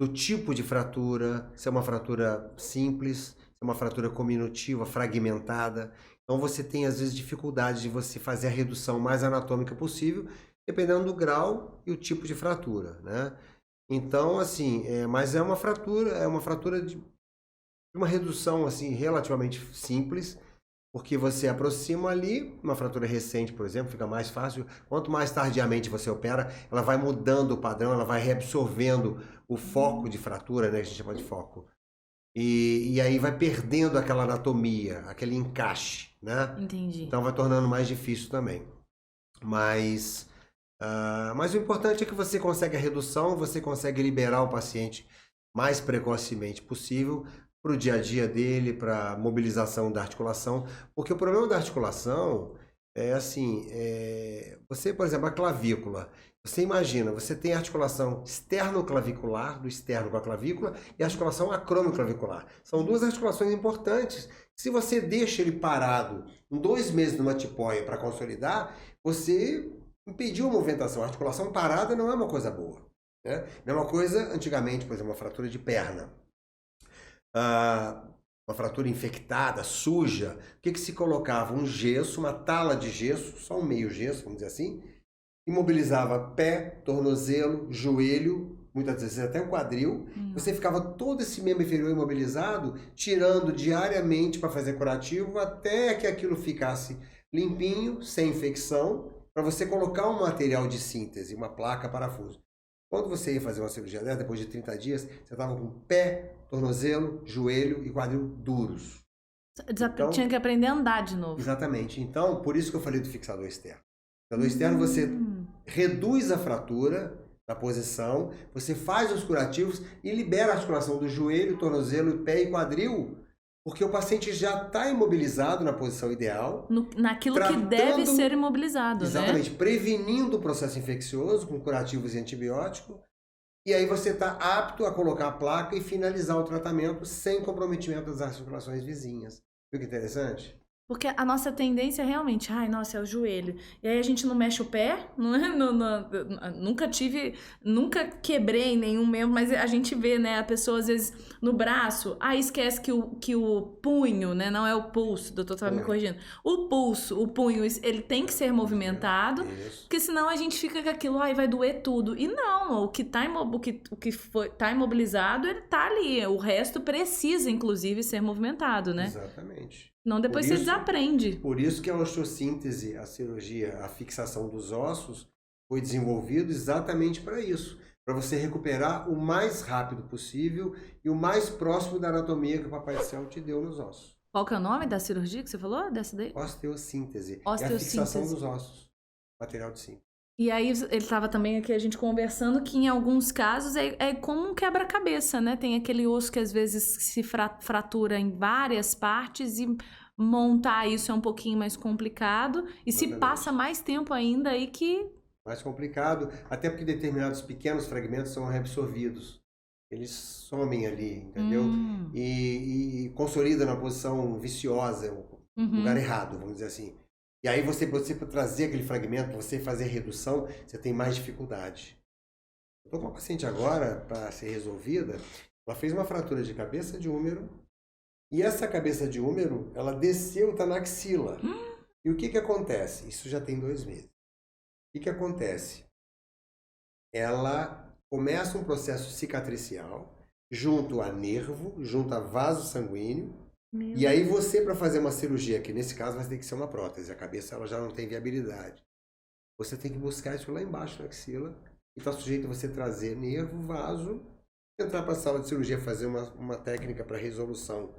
do tipo de fratura, se é uma fratura simples, se é uma fratura cominutiva, fragmentada. Então você tem às vezes dificuldade de você fazer a redução mais anatômica possível, dependendo do grau e o tipo de fratura, né? Então, assim, mas é uma fratura de uma redução assim relativamente simples, porque você aproxima ali, uma fratura recente, por exemplo, fica mais fácil. Quanto mais tardiamente você opera, ela vai mudando o padrão, ela vai reabsorvendo o foco de fratura, né, que a gente chama de foco. E aí vai perdendo aquela anatomia, aquele encaixe, né? Entendi. Então vai tornando mais difícil também. Mas o importante é que você consegue a redução, você consegue liberar o paciente mais precocemente possível para o dia a dia dele, para a mobilização da articulação. Porque o problema da articulação é assim, você, por exemplo, a clavícula. Você imagina, você tem a articulação externo-clavicular, do externo com a clavícula, e a articulação acromioclavicular. São duas articulações importantes. Se você deixa ele parado em 2 meses numa tipóia para consolidar, você impediu a movimentação. A articulação parada não é uma coisa boa, né? Mesma coisa, antigamente, por exemplo, uma fratura de perna. Uma fratura infectada, suja. O que se colocava? Um gesso, uma tala de gesso, só um meio gesso, vamos dizer assim, imobilizava pé, tornozelo, joelho, muitas vezes até o quadril. Você ficava todo esse membro inferior imobilizado, tirando diariamente para fazer curativo, até que aquilo ficasse limpinho, sem infecção, para você colocar um material de síntese, uma placa, parafuso. Quando você ia fazer uma cirurgia dessa, depois de 30 dias, você estava com pé, tornozelo, joelho e quadril duros. Então, tinha que aprender a andar de novo. Exatamente. Então, por isso que eu falei do fixador externo. No externo você reduz a fratura na posição, você faz os curativos e libera a articulação do joelho, tornozelo, pé e quadril, porque o paciente já está imobilizado na posição ideal. Naquilo que deve ser imobilizado, exatamente, né? prevenindo o processo infeccioso com curativos e antibiótico. E aí você está apto a colocar a placa e finalizar o tratamento sem comprometimento das articulações vizinhas. Viu que interessante? Porque a nossa tendência é realmente, ai, nossa, é o joelho. E aí a gente não mexe o pé, não é? Nunca quebrei nenhum membro, mas a gente vê, né, a pessoa às vezes no braço, esquece que o punho, né, não é o pulso, o doutor estava me corrigindo. O pulso, o punho, ele tem que ser movimentado, porque senão a gente fica com aquilo, vai doer tudo. E não, o que tá imobilizado, ele tá ali. O resto precisa, inclusive, ser movimentado, né? Exatamente. Não, depois você desaprende. Por isso que a osteossíntese, a cirurgia, a fixação dos ossos, foi desenvolvido exatamente para isso. Para você recuperar o mais rápido possível e o mais próximo da anatomia que o Papai do Céu te deu nos ossos. Qual que é o nome da cirurgia que você falou? Dessa daí? Osteossíntese. É a fixação dos ossos. Material de síntese. E aí ele estava também aqui a gente conversando que em alguns casos é como um quebra-cabeça, né? Tem aquele osso que às vezes se fratura em várias partes e montar isso é um pouquinho mais complicado. E se Exatamente. passa mais tempo ainda aí que... Mais complicado, até porque determinados pequenos fragmentos são reabsorvidos. Eles somem ali, entendeu? E consolida na posição viciosa, no lugar errado, vamos dizer assim. E aí você para trazer aquele fragmento, você fazer redução, você tem mais dificuldade. Eu estou com uma paciente agora, para ser resolvida, ela fez uma fratura de cabeça de húmero, e essa cabeça de húmero, ela desceu, tá na axila. E o que acontece? Isso já tem 2 meses. O que acontece? Ela começa um processo cicatricial junto a nervo, junto a vaso sanguíneo. E aí você, para fazer uma cirurgia, que nesse caso vai ter que ser uma prótese, a cabeça ela já não tem viabilidade. Você tem que buscar isso lá embaixo na axila e está sujeito a você trazer nervo, vaso, entrar para a sala de cirurgia, fazer uma técnica para resolução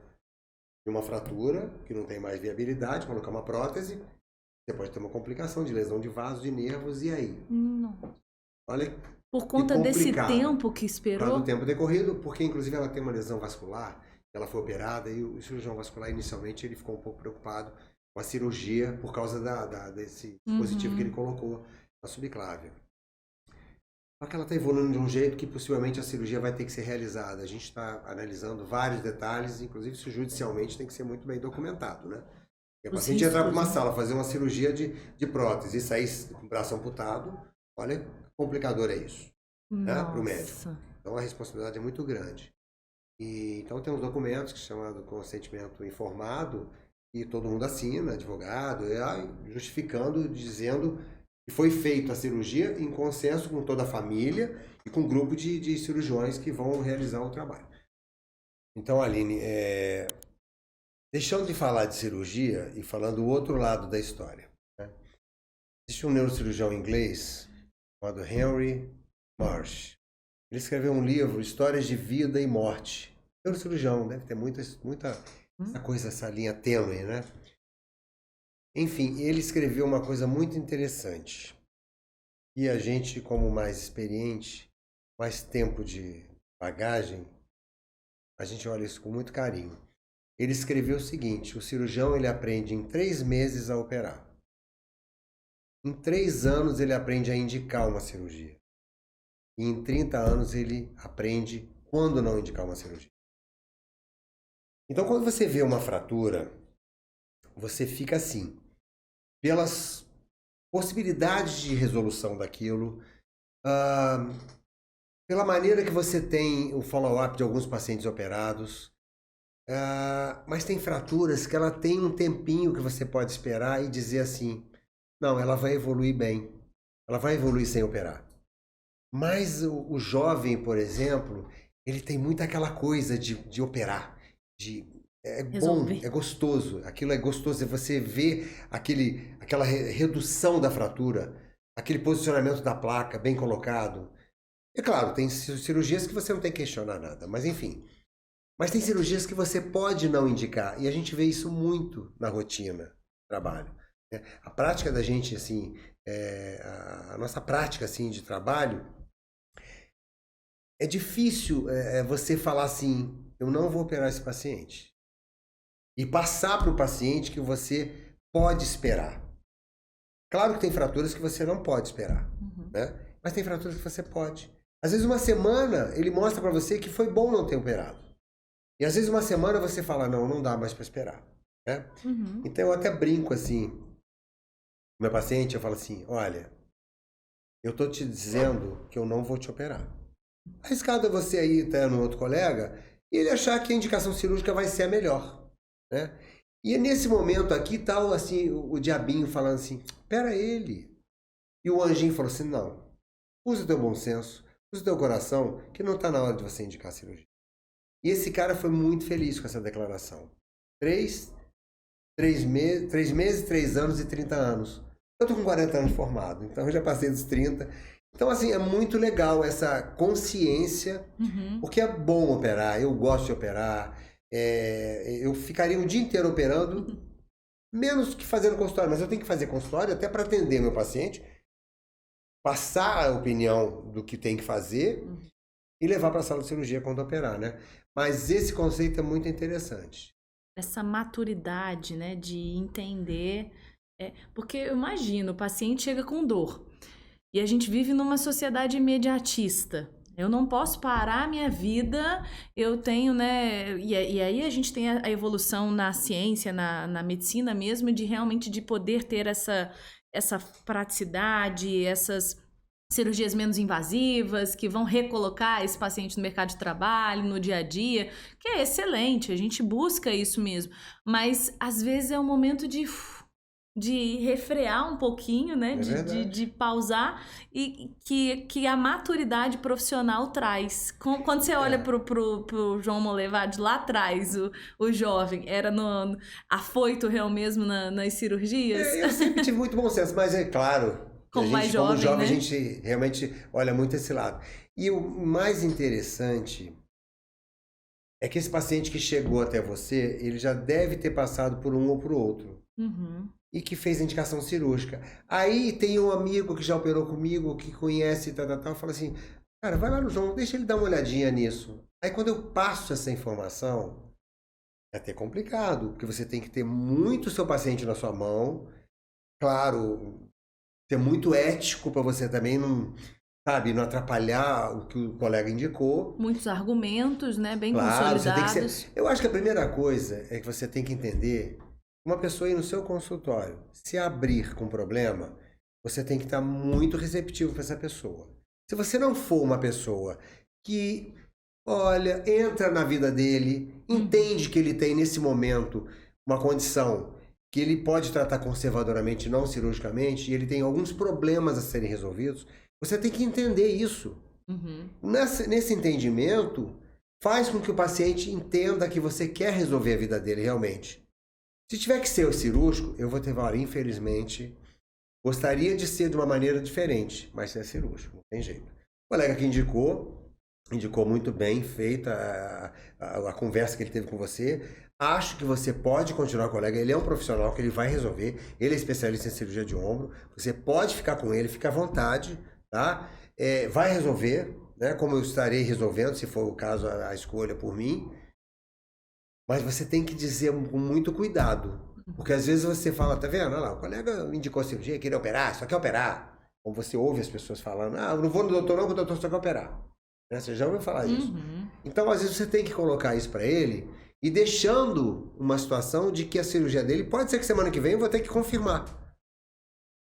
de uma fratura, que não tem mais viabilidade, colocar uma prótese. Você pode ter uma complicação de lesão de vaso, de nervos, e aí? Não. Olha, por conta desse tempo que esperou? Por causa do tempo decorrido, porque inclusive ela tem uma lesão vascular, ela foi operada e o cirurgião vascular inicialmente ele ficou um pouco preocupado com a cirurgia por causa desse dispositivo que ele colocou na subclávia. Só que ela está evoluindo de um jeito que possivelmente a cirurgia vai ter que ser realizada. A gente está analisando vários detalhes, inclusive isso judicialmente tem que ser muito bem documentado, né? E a paciente entrar para uma sala, fazer uma cirurgia de prótese e sair com o braço amputado, olha, complicador é isso, né, para o médico. Então a responsabilidade é muito grande. E, então tem uns documentos que chamam consentimento informado e todo mundo assina, advogado, justificando, dizendo que foi feita a cirurgia em consenso com toda a família e com um grupo de cirurgiões que vão realizar o trabalho. Então, Aline, deixando de falar de cirurgia e falando do outro lado da história, né? Existe um neurocirurgião inglês chamado Henry Marsh. Ele escreveu um livro, Histórias de Vida e Morte. Neurocirurgião, deve ter muita essa coisa, essa linha tênue, né? Enfim, ele escreveu uma coisa muito interessante. E a gente, como mais experiente, mais tempo de bagagem, a gente olha isso com muito carinho. Ele escreveu o seguinte: o cirurgião ele aprende em 3 meses a operar. Em 3 anos ele aprende a indicar uma cirurgia. E em 30 anos ele aprende quando não indicar uma cirurgia. Então, quando você vê uma fratura, você fica assim, pelas possibilidades de resolução daquilo, pela maneira que você tem o follow-up de alguns pacientes operados, mas tem fraturas que ela tem um tempinho que você pode esperar e dizer assim, não, ela vai evoluir bem, ela vai evoluir sem operar. Mas o jovem, por exemplo, ele tem muito aquela coisa de operar, é bom, é gostoso, aquilo é gostoso, você vê aquela redução da fratura, aquele posicionamento da placa bem colocado. É claro, tem cirurgias que você não tem que questionar nada, mas enfim. Mas tem cirurgias que você pode não indicar, e a gente vê isso muito na rotina do trabalho. A prática da gente, assim, a nossa prática assim, de trabalho, é difícil você falar assim, eu não vou operar esse paciente. E passar para o paciente que você pode esperar. Claro que tem fraturas que você não pode esperar, né? Mas tem fraturas que você pode. Às vezes uma semana ele mostra para você que foi bom não ter operado. E às vezes uma semana você fala, não dá mais para esperar, né? Então eu até brinco assim, meu paciente, eu falo assim, olha, eu tô te dizendo que eu não vou te operar. Arriscado é você aí estar no outro colega e ele achar que a indicação cirúrgica vai ser a melhor, né? E nesse momento aqui tá assim, o diabinho falando assim, espera ele. E o anjinho falou assim, não, usa o teu bom senso, usa o teu coração, que não tá na hora de você indicar a cirurgia. E esse cara foi muito feliz com essa declaração. 3 meses, 3 anos e 30 anos. Eu tô com 40 anos formado, então eu já passei dos 30. Então, assim, é muito legal essa consciência, porque é bom operar, eu gosto de operar, eu ficaria o dia inteiro operando, menos que fazendo consultório, mas eu tenho que fazer consultório até para atender meu paciente, passar a opinião do que tem que fazer e levar para a sala de cirurgia quando operar, né? Mas esse conceito é muito interessante. essa maturidade, né, de entender. Porque eu imagino, o paciente chega com dor e a gente vive numa sociedade imediatista. Eu não posso parar a minha vida, eu tenho, né? E aí a gente tem a evolução na ciência, na medicina mesmo, de realmente de poder ter essa praticidade, essas cirurgias menos invasivas, que vão recolocar esse paciente no mercado de trabalho, no dia a dia, que é excelente, a gente busca isso mesmo. Mas às vezes é um momento de refrear um pouquinho, né? É verdade. De pausar e que a maturidade profissional traz. Quando você olha É. pro João Molevade lá atrás, o jovem, era afoito real mesmo nas cirurgias? Eu sempre tive muito bom senso, mas é claro que a Como mais gente, como jovem, jovem, a né? gente realmente olha muito esse lado. E o mais interessante é que esse paciente que chegou até você, ele já deve ter passado por um ou por outro. Uhum. E que fez a indicação cirúrgica. Aí tem um amigo que já operou comigo, que conhece tal, fala assim, cara, vai lá no João, deixa ele dar uma olhadinha nisso. Aí quando eu passo essa informação, é até complicado, porque você tem que ter muito seu paciente na sua mão, claro, ser muito ético para você também não, sabe, não atrapalhar o que o colega indicou. Muitos argumentos, né? Bem Claro, você tem que consolidados. ser. Eu acho que a primeira coisa é que você tem que entender uma pessoa ir no seu consultório, se abrir com problema, você tem que estar muito receptivo para essa pessoa. Se você não for uma pessoa que, olha, entra na vida dele, entende que ele tem nesse momento uma condição que ele pode tratar conservadoramente, não cirurgicamente, e ele tem alguns problemas a serem resolvidos, você tem que entender isso. Uhum. Nesse entendimento, faz com que o paciente entenda que você quer resolver a vida dele realmente. Se tiver que ser o cirúrgico, eu vou ter, olha, infelizmente, gostaria de ser de uma maneira diferente, mas é cirúrgico, não tem jeito. O colega que indicou muito bem feita a conversa que ele teve com você. Acho que você pode continuar com o colega, ele é um profissional que ele vai resolver, ele é especialista em cirurgia de ombro, você pode ficar com ele, fica à vontade, tá? Vai resolver, né? Como eu estarei resolvendo, se for o caso, a escolha por mim. Mas você tem que dizer com muito cuidado. Porque às vezes você fala, tá vendo? Olha lá, o colega indicou cirurgia, queria operar, só quer operar. Ou você ouve as pessoas falando, eu não vou no doutor não, porque o doutor só quer operar. Né? Você já ouviu falar isso. Uhum. Então, às vezes você tem que colocar isso para ele e deixando uma situação de que a cirurgia dele, pode ser que semana que vem eu vou ter que confirmar.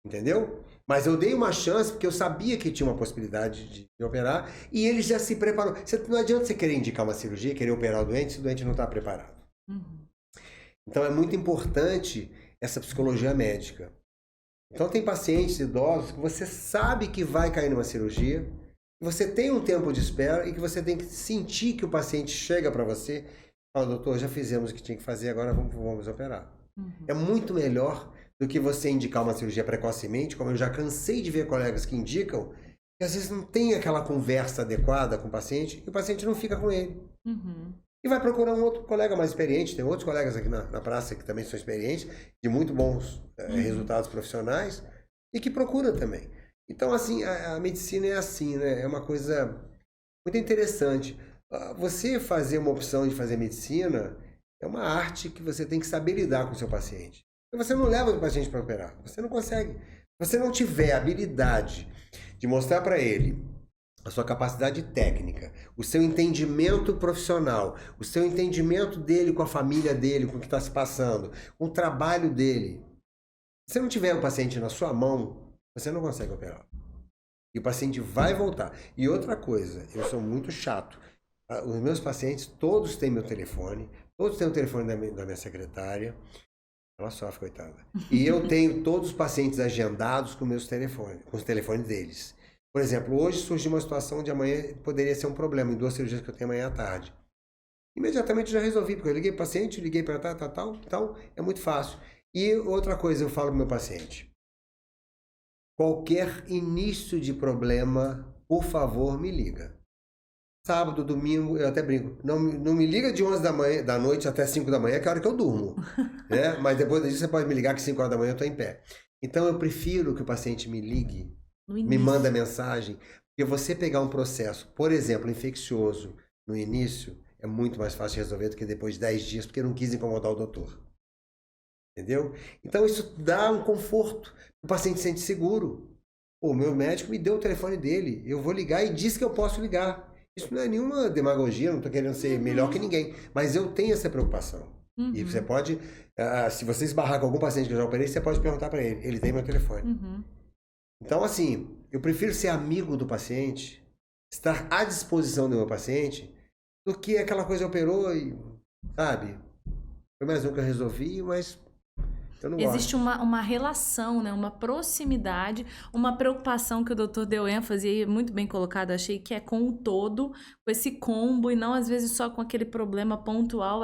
Entendeu? Mas eu dei uma chance porque eu sabia que tinha uma possibilidade de operar e ele já se preparou. Não adianta você querer indicar uma cirurgia, querer operar o doente se o doente não está preparado. Uhum. Então é muito importante essa psicologia médica. Então tem pacientes idosos que você sabe que vai cair numa cirurgia, que você tem um tempo de espera e que você tem que sentir que o paciente chega para você e fala, doutor, já fizemos o que tinha que fazer, agora vamos operar. Uhum. É muito melhor do que você indicar uma cirurgia precocemente, como eu já cansei de ver colegas que indicam, que às vezes não tem aquela conversa adequada com o paciente e o paciente não fica com ele. Uhum. E vai procurar um outro colega mais experiente. Tem outros colegas aqui na praça que também são experientes, de muito bons resultados profissionais, e que procuram também. Então, assim, a medicina é assim, né? É uma coisa muito interessante. Você fazer uma opção de fazer medicina é uma arte que você tem que saber lidar com o seu paciente. Você não leva o paciente para operar. Você não consegue. Se você não tiver habilidade de mostrar para ele a sua capacidade técnica, o seu entendimento profissional, o seu entendimento dele com a família dele, com o que está se passando, com o trabalho dele. Se você não tiver o paciente na sua mão, você não consegue operar. E o paciente vai voltar. E outra coisa, eu sou muito chato. Os meus pacientes, todos têm meu telefone, todos têm o telefone da minha secretária. Ela sofre, coitada. E eu tenho todos os pacientes agendados com meus telefones, com os telefones deles. Por exemplo, hoje surgiu uma situação onde amanhã poderia ser um problema, em 2 cirurgias que eu tenho amanhã à tarde. Imediatamente já resolvi, porque eu liguei para o paciente, liguei para tal, então é muito fácil. E outra coisa eu falo para o meu paciente, qualquer início de problema, por favor, me liga. Sábado, domingo, eu até brinco, não me liga de 11 da noite até 5 da manhã, que é a hora que eu durmo. Né? Mas depois disso você pode me ligar que 5 horas da manhã eu estou em pé. Então eu prefiro que o paciente me ligue, me manda mensagem, porque você pegar um processo, por exemplo, infeccioso no início, é muito mais fácil de resolver do que depois de 10 dias, porque não quis incomodar o doutor. Entendeu? Então isso dá um conforto. O paciente se sente seguro. O meu médico me deu o telefone dele. Eu vou ligar e disse que eu posso ligar. Isso não é nenhuma demagogia, não estou querendo ser melhor que ninguém. Mas eu tenho essa preocupação. E você pode, se você esbarrar com algum paciente que eu já operei, você pode perguntar para ele. Ele tem meu telefone. Então, assim, eu prefiro ser amigo do paciente, estar à disposição do meu paciente, do que aquela coisa operou e, sabe, foi mais um que eu resolvi, mas eu não Existe gosto. uma relação, né? Uma proximidade, uma preocupação que o doutor deu ênfase e muito bem colocado, achei que é com o todo, com esse combo e não às vezes só com aquele problema pontual,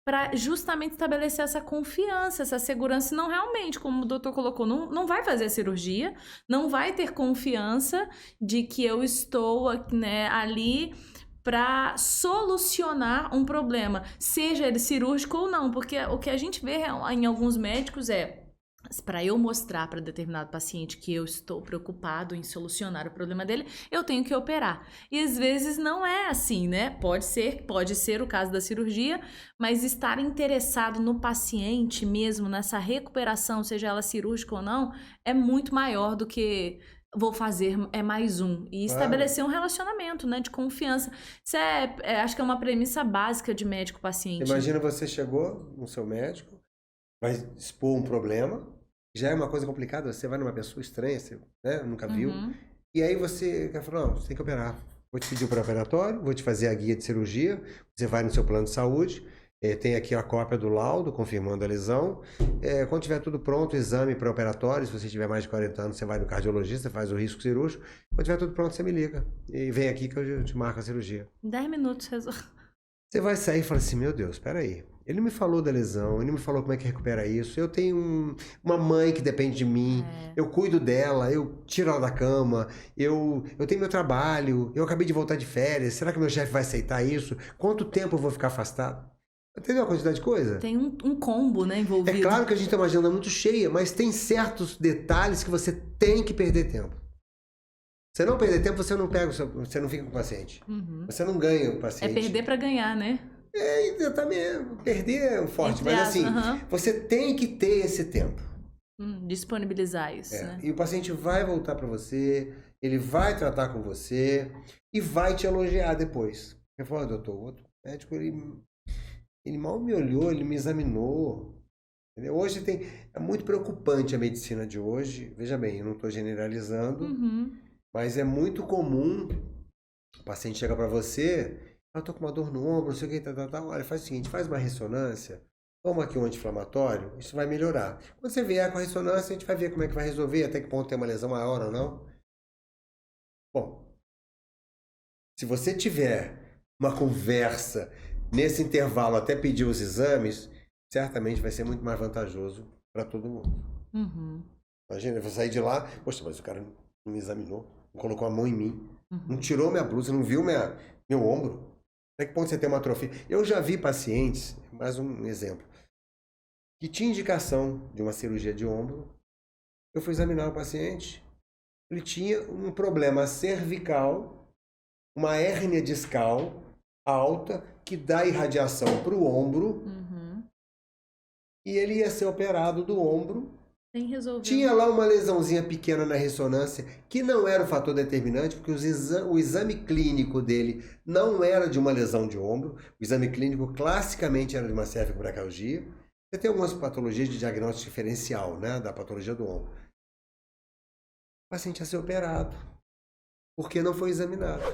para justamente estabelecer essa confiança, essa segurança, senão realmente, como o doutor colocou, não vai fazer a cirurgia, não vai ter confiança de que eu estou, né, ali para solucionar um problema, seja ele cirúrgico ou não, porque o que a gente vê em alguns médicos para eu mostrar para determinado paciente que eu estou preocupado em solucionar o problema dele, eu tenho que operar. E às vezes não é assim, né? Pode ser o caso da cirurgia, mas estar interessado no paciente mesmo, nessa recuperação, seja ela cirúrgica ou não, é muito maior do que vou fazer mais um. E estabelecer um relacionamento, né, de confiança. Isso acho que é uma premissa básica de médico-paciente. Imagina você chegou no seu médico, vai expor um problema, já é uma coisa complicada, você vai numa pessoa estranha, você, né, nunca viu, e aí você falou, não, você tem que operar. Vou te pedir o pré-operatório, vou te fazer a guia de cirurgia, você vai no seu plano de saúde, tem aqui a cópia do laudo confirmando a lesão. Quando tiver tudo pronto, exame pré-operatório, se você tiver mais de 40 anos, você vai no cardiologista, faz o risco cirúrgico. Quando tiver tudo pronto, você me liga e vem aqui que eu te marco a cirurgia. 10 minutos resolve. Você vai sair e fala assim, meu Deus, espera aí. Ele me falou da lesão, ele me falou como é que recupera isso. Eu tenho uma mãe que depende de mim, eu cuido dela, eu tiro ela da cama, eu tenho meu trabalho, eu acabei de voltar de férias, será que meu chefe vai aceitar isso? Quanto tempo eu vou ficar afastado? Entendeu a quantidade de coisa? Tem um combo, né, envolvido. É claro que a gente tem uma agenda muito cheia, mas tem certos detalhes que você tem que perder tempo. Você não perder tempo, você não você não fica com o paciente. Você não ganha o paciente. É perder para ganhar, né? Exatamente. Perder é um forte, mas assim, você tem que ter esse tempo. Disponibilizar isso, né? E o paciente vai voltar para você, ele vai tratar com você e vai te elogiar depois. Eu falo, doutor, o outro médico, ele mal me olhou, ele me examinou. Entendeu? Hoje é muito preocupante a medicina de hoje. Veja bem, eu não estou generalizando, mas é muito comum o paciente chega para você, eu estou com uma dor no ombro, não sei o que, tal. Olha, faz o seguinte, faz uma ressonância, toma aqui um anti-inflamatório, isso vai melhorar. Quando você vier com a ressonância, a gente vai ver como é que vai resolver, até que ponto tem uma lesão maior ou não. Bom, se você tiver uma conversa nesse intervalo até pedir os exames, certamente vai ser muito mais vantajoso para todo mundo. Imagina, eu vou sair de lá, poxa, mas o cara não me examinou, não colocou a mão em mim, não tirou minha blusa, não viu meu ombro. Até que ponto você tem uma atrofia? Eu já vi pacientes, mais um exemplo, que tinha indicação de uma cirurgia de ombro. Eu fui examinar o paciente, ele tinha um problema cervical, uma hérnia discal alta, que dá irradiação para o ombro, e ele ia ser operado do ombro. Tinha lá uma lesãozinha pequena na ressonância, que não era o fator determinante, porque o exame clínico dele não era de uma lesão de ombro, o exame clínico classicamente era de uma cervicobraquialgia. Você tem algumas patologias de diagnóstico diferencial, né, da patologia do ombro. O paciente ia ser operado, porque não foi examinado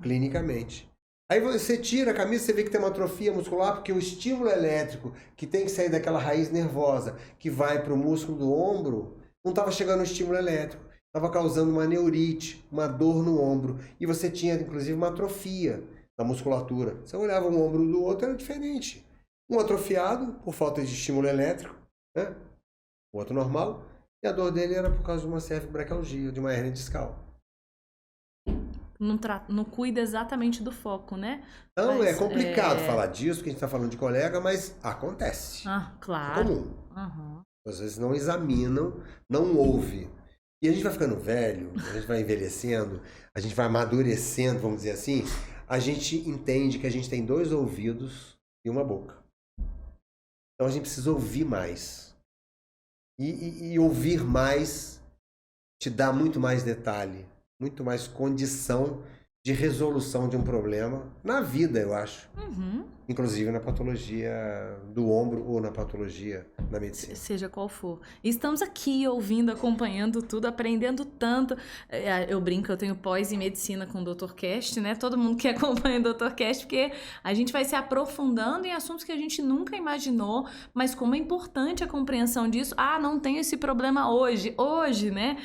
clinicamente. Aí você tira a camisa, você vê que tem uma atrofia muscular, porque o estímulo elétrico, que tem que sair daquela raiz nervosa, que vai para o músculo do ombro, não estava chegando no estímulo elétrico. Estava causando uma neurite, uma dor no ombro. E você tinha, inclusive, uma atrofia da musculatura. Você olhava um ombro do outro, era diferente. Um atrofiado, por falta de estímulo elétrico, né? O outro normal. E a dor dele era por causa de uma cervicobraquialgia, de uma hérnia discal. Não cuida exatamente do foco, né? Então, mas, é complicado falar disso, porque a gente está falando de colega, mas acontece. Claro. É comum. Às vezes não examinam, não ouvem. E a gente vai ficando velho, a gente vai envelhecendo, a gente vai amadurecendo, vamos dizer assim, a gente entende que a gente tem 2 ouvidos e uma boca. Então a gente precisa ouvir mais. E ouvir mais te dá muito mais detalhe, muito mais condição de resolução de um problema na vida, eu acho. Inclusive na patologia do ombro ou na patologia da medicina. Seja qual for. E estamos aqui ouvindo, acompanhando tudo, aprendendo tanto. Eu brinco, eu tenho pós em medicina com o Dr. Cast, né? Todo mundo que acompanha o Dr. Cast, porque a gente vai se aprofundando em assuntos que a gente nunca imaginou, mas como é importante a compreensão disso. Ah, não tenho esse problema hoje, né?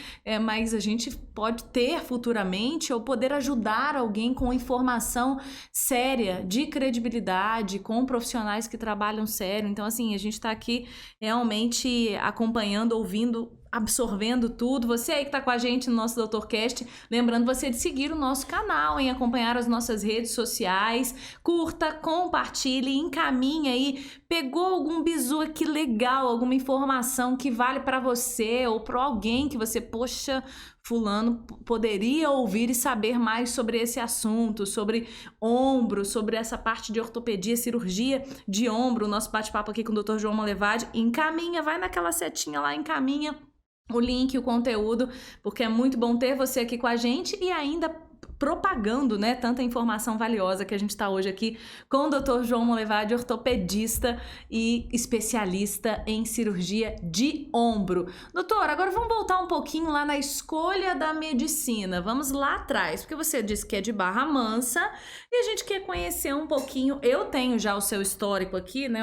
Mas a gente pode ter futuramente ou poder ajudar alguém com informação séria, de credibilidade, com profissionais que trabalham sério. Então, assim, a gente está aqui realmente acompanhando, ouvindo, absorvendo tudo. Você aí que está com a gente no nosso DrCast, lembrando você de seguir o nosso canal, em acompanhar as nossas redes sociais, curta, compartilhe, encaminhe aí. Pegou algum bizu aqui legal, alguma informação que vale para você ou para alguém que você, poxa, fulano poderia ouvir e saber mais sobre esse assunto, sobre ombro, sobre essa parte de ortopedia, cirurgia de ombro, o nosso bate-papo aqui com o Dr. João Malevade, encaminha, vai naquela setinha lá, encaminha o link, o conteúdo, porque é muito bom ter você aqui com a gente e ainda propagando, né, tanta informação valiosa que a gente está hoje aqui com o Dr. João Malevade, ortopedista e especialista em cirurgia de ombro. Doutor, agora vamos voltar um pouquinho lá na escolha da medicina. Vamos lá atrás, porque você disse que é de Barra Mansa e a gente quer conhecer um pouquinho. Eu tenho já o seu histórico aqui, né,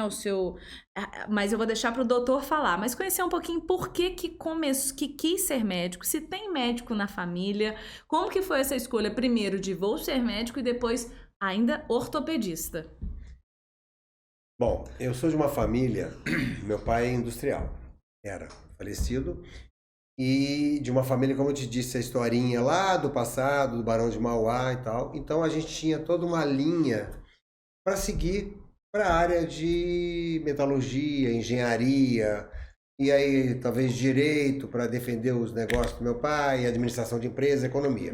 mas eu vou deixar para o doutor falar, mas conhecer um pouquinho por que quis ser médico, se tem médico na família, como que foi essa escolha primeiro de vou ser médico e depois ainda ortopedista? Bom, eu sou de uma família, meu pai é industrial, era falecido, e de uma família, como eu te disse, a historinha lá do passado, do Barão de Mauá e tal, então a gente tinha toda uma linha para seguir para a área de metalurgia, engenharia, e aí talvez direito para defender os negócios do meu pai, administração de empresa, economia.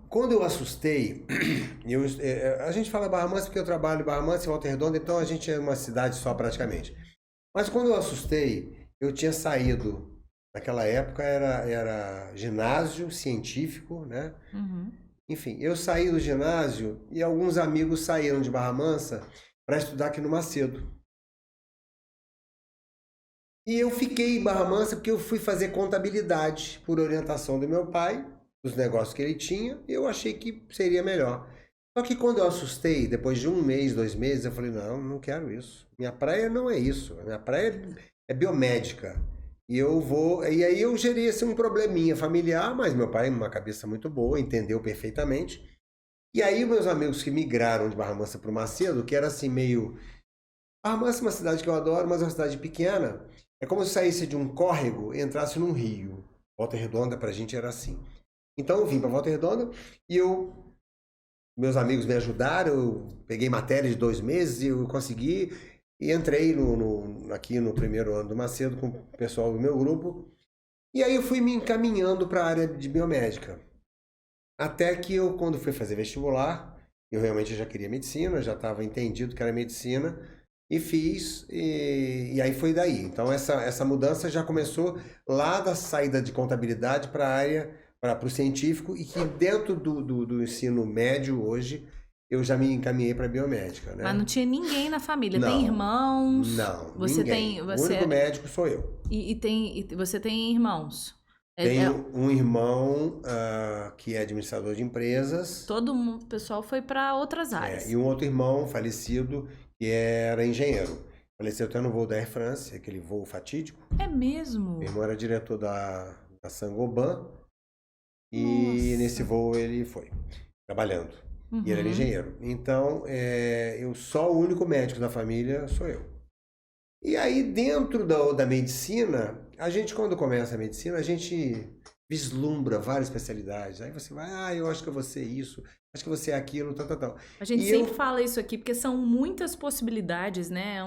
Quando eu assustei, a gente fala Barra Mansa porque eu trabalho em Barra Mansa e Volta Redonda, então a gente é uma cidade só praticamente. Mas quando eu assustei, eu tinha saído, naquela época era ginásio científico, né? Enfim, eu saí do ginásio e alguns amigos saíram de Barra Mansa para estudar aqui no Macedo. E eu fiquei em Barra Mansa porque eu fui fazer contabilidade por orientação do meu pai, dos negócios que ele tinha, e eu achei que seria melhor. Só que quando eu assustei, depois de 1 mês, 2 meses, eu falei, não quero isso. Minha praia não é isso. Minha praia é biomédica. E aí eu gerei assim, um probleminha familiar, mas meu pai, uma cabeça muito boa, entendeu perfeitamente. E aí meus amigos que migraram de Barra Mansa para o Macedo, que era assim meio... Barra Mansa é uma cidade que eu adoro, mas é uma cidade pequena. É como se saísse de um córrego e entrasse num rio. Volta Redonda pra gente era assim. Então eu vim para Volta Redonda e meus amigos me ajudaram, eu peguei matéria de 2 meses e eu consegui... E entrei aqui no primeiro ano do Macedo com o pessoal do meu grupo. E aí eu fui me encaminhando para a área de biomédica. Até que eu, quando fui fazer vestibular, eu realmente já queria medicina, já estava entendido que era medicina. E fiz, e aí foi daí. Então essa mudança já começou lá da saída de contabilidade para a área, para o científico. E que dentro do ensino médio hoje... eu já me encaminhei para biomédica, né? Mas não tinha ninguém na família? Não, tem irmãos? Não, você ninguém. O único médico sou eu. E você tem irmãos? Tenho um irmão que é administrador de empresas. Todo mundo, o pessoal foi para outras áreas. E um outro irmão falecido que era engenheiro. Faleceu até no voo da Air France, aquele voo fatídico. É mesmo? Meu irmão era diretor da Saint-Gobain. E Nossa. nesse voo ele foi, trabalhando. E ele era engenheiro. Então, eu só o único médico da família sou eu. E aí, dentro da medicina, a gente, quando começa a medicina, a gente vislumbra várias especialidades. Aí você vai, eu acho que eu vou ser isso, acho que eu vou ser aquilo, tal. A gente sempre fala isso aqui, porque são muitas possibilidades, né?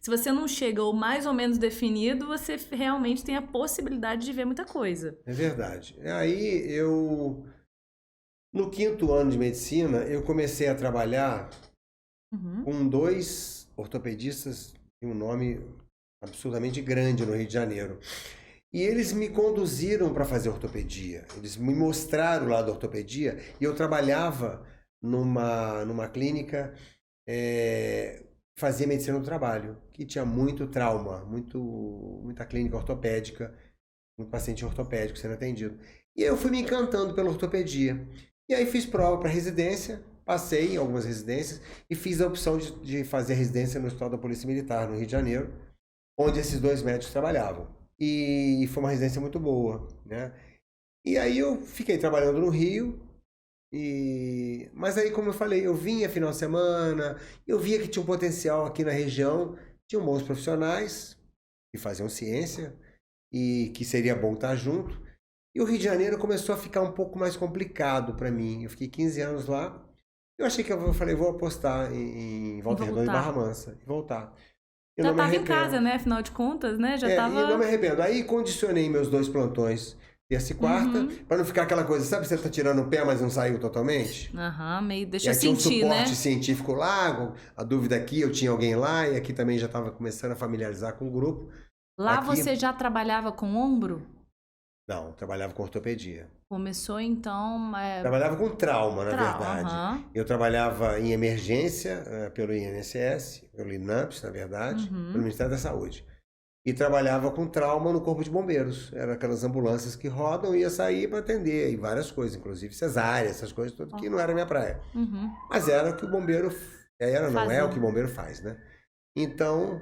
Se você não chega ou mais ou menos definido, você realmente tem a possibilidade de ver muita coisa. É verdade. Aí eu No 5º ano de medicina, eu comecei a trabalhar com 2 ortopedistas de um nome absurdamente grande no Rio de Janeiro. E eles me conduziram para fazer ortopedia. Eles me mostraram o lado da ortopedia e eu trabalhava numa clínica, fazia medicina do trabalho, que tinha muito trauma, muita clínica ortopédica, muito paciente ortopédico sendo atendido. E eu fui me encantando pela ortopedia. E aí fiz prova para residência, passei em algumas residências e fiz a opção de fazer residência no Hospital da Polícia Militar, no Rio de Janeiro, onde esses 2 médicos trabalhavam. E foi uma residência muito boa, né? E aí eu fiquei trabalhando no Rio, mas aí, como eu falei, eu vinha final de semana, eu via que tinha um potencial aqui na região, tinham bons profissionais que faziam ciência e que seria bom estar junto. E o Rio de Janeiro começou a ficar um pouco mais complicado para mim. Eu fiquei 15 anos lá. Eu achei que eu falei, vou apostar em Volta Redonda e Barra Mansa e voltar. Eu Já não me estava em arrependo. casa, né? Afinal de contas, né? Já tava... E eu não me arrependo. Aí condicionei meus 2 plantões, terça e quarta, para não ficar aquela coisa, sabe, você tá tirando o pé, mas não saiu totalmente? Meio deixa E eu aqui um sentir, né? suporte científico lá, a dúvida aqui, eu tinha alguém lá, e aqui também já estava começando a familiarizar com o grupo. Lá Aqui- você já trabalhava com ombro? Não, trabalhava com ortopedia. Começou então... Trabalhava com trauma, na verdade. Aham. Eu trabalhava em emergência, pelo INSS, pelo INAMPS, na verdade, pelo Ministério da Saúde. E trabalhava com trauma no Corpo de Bombeiros. Era aquelas ambulâncias que rodam e ia sair para atender. E várias coisas, inclusive cesárea, essas coisas, tudo que não era minha praia. Mas era o que o bombeiro... não é o que o bombeiro faz, né? Então...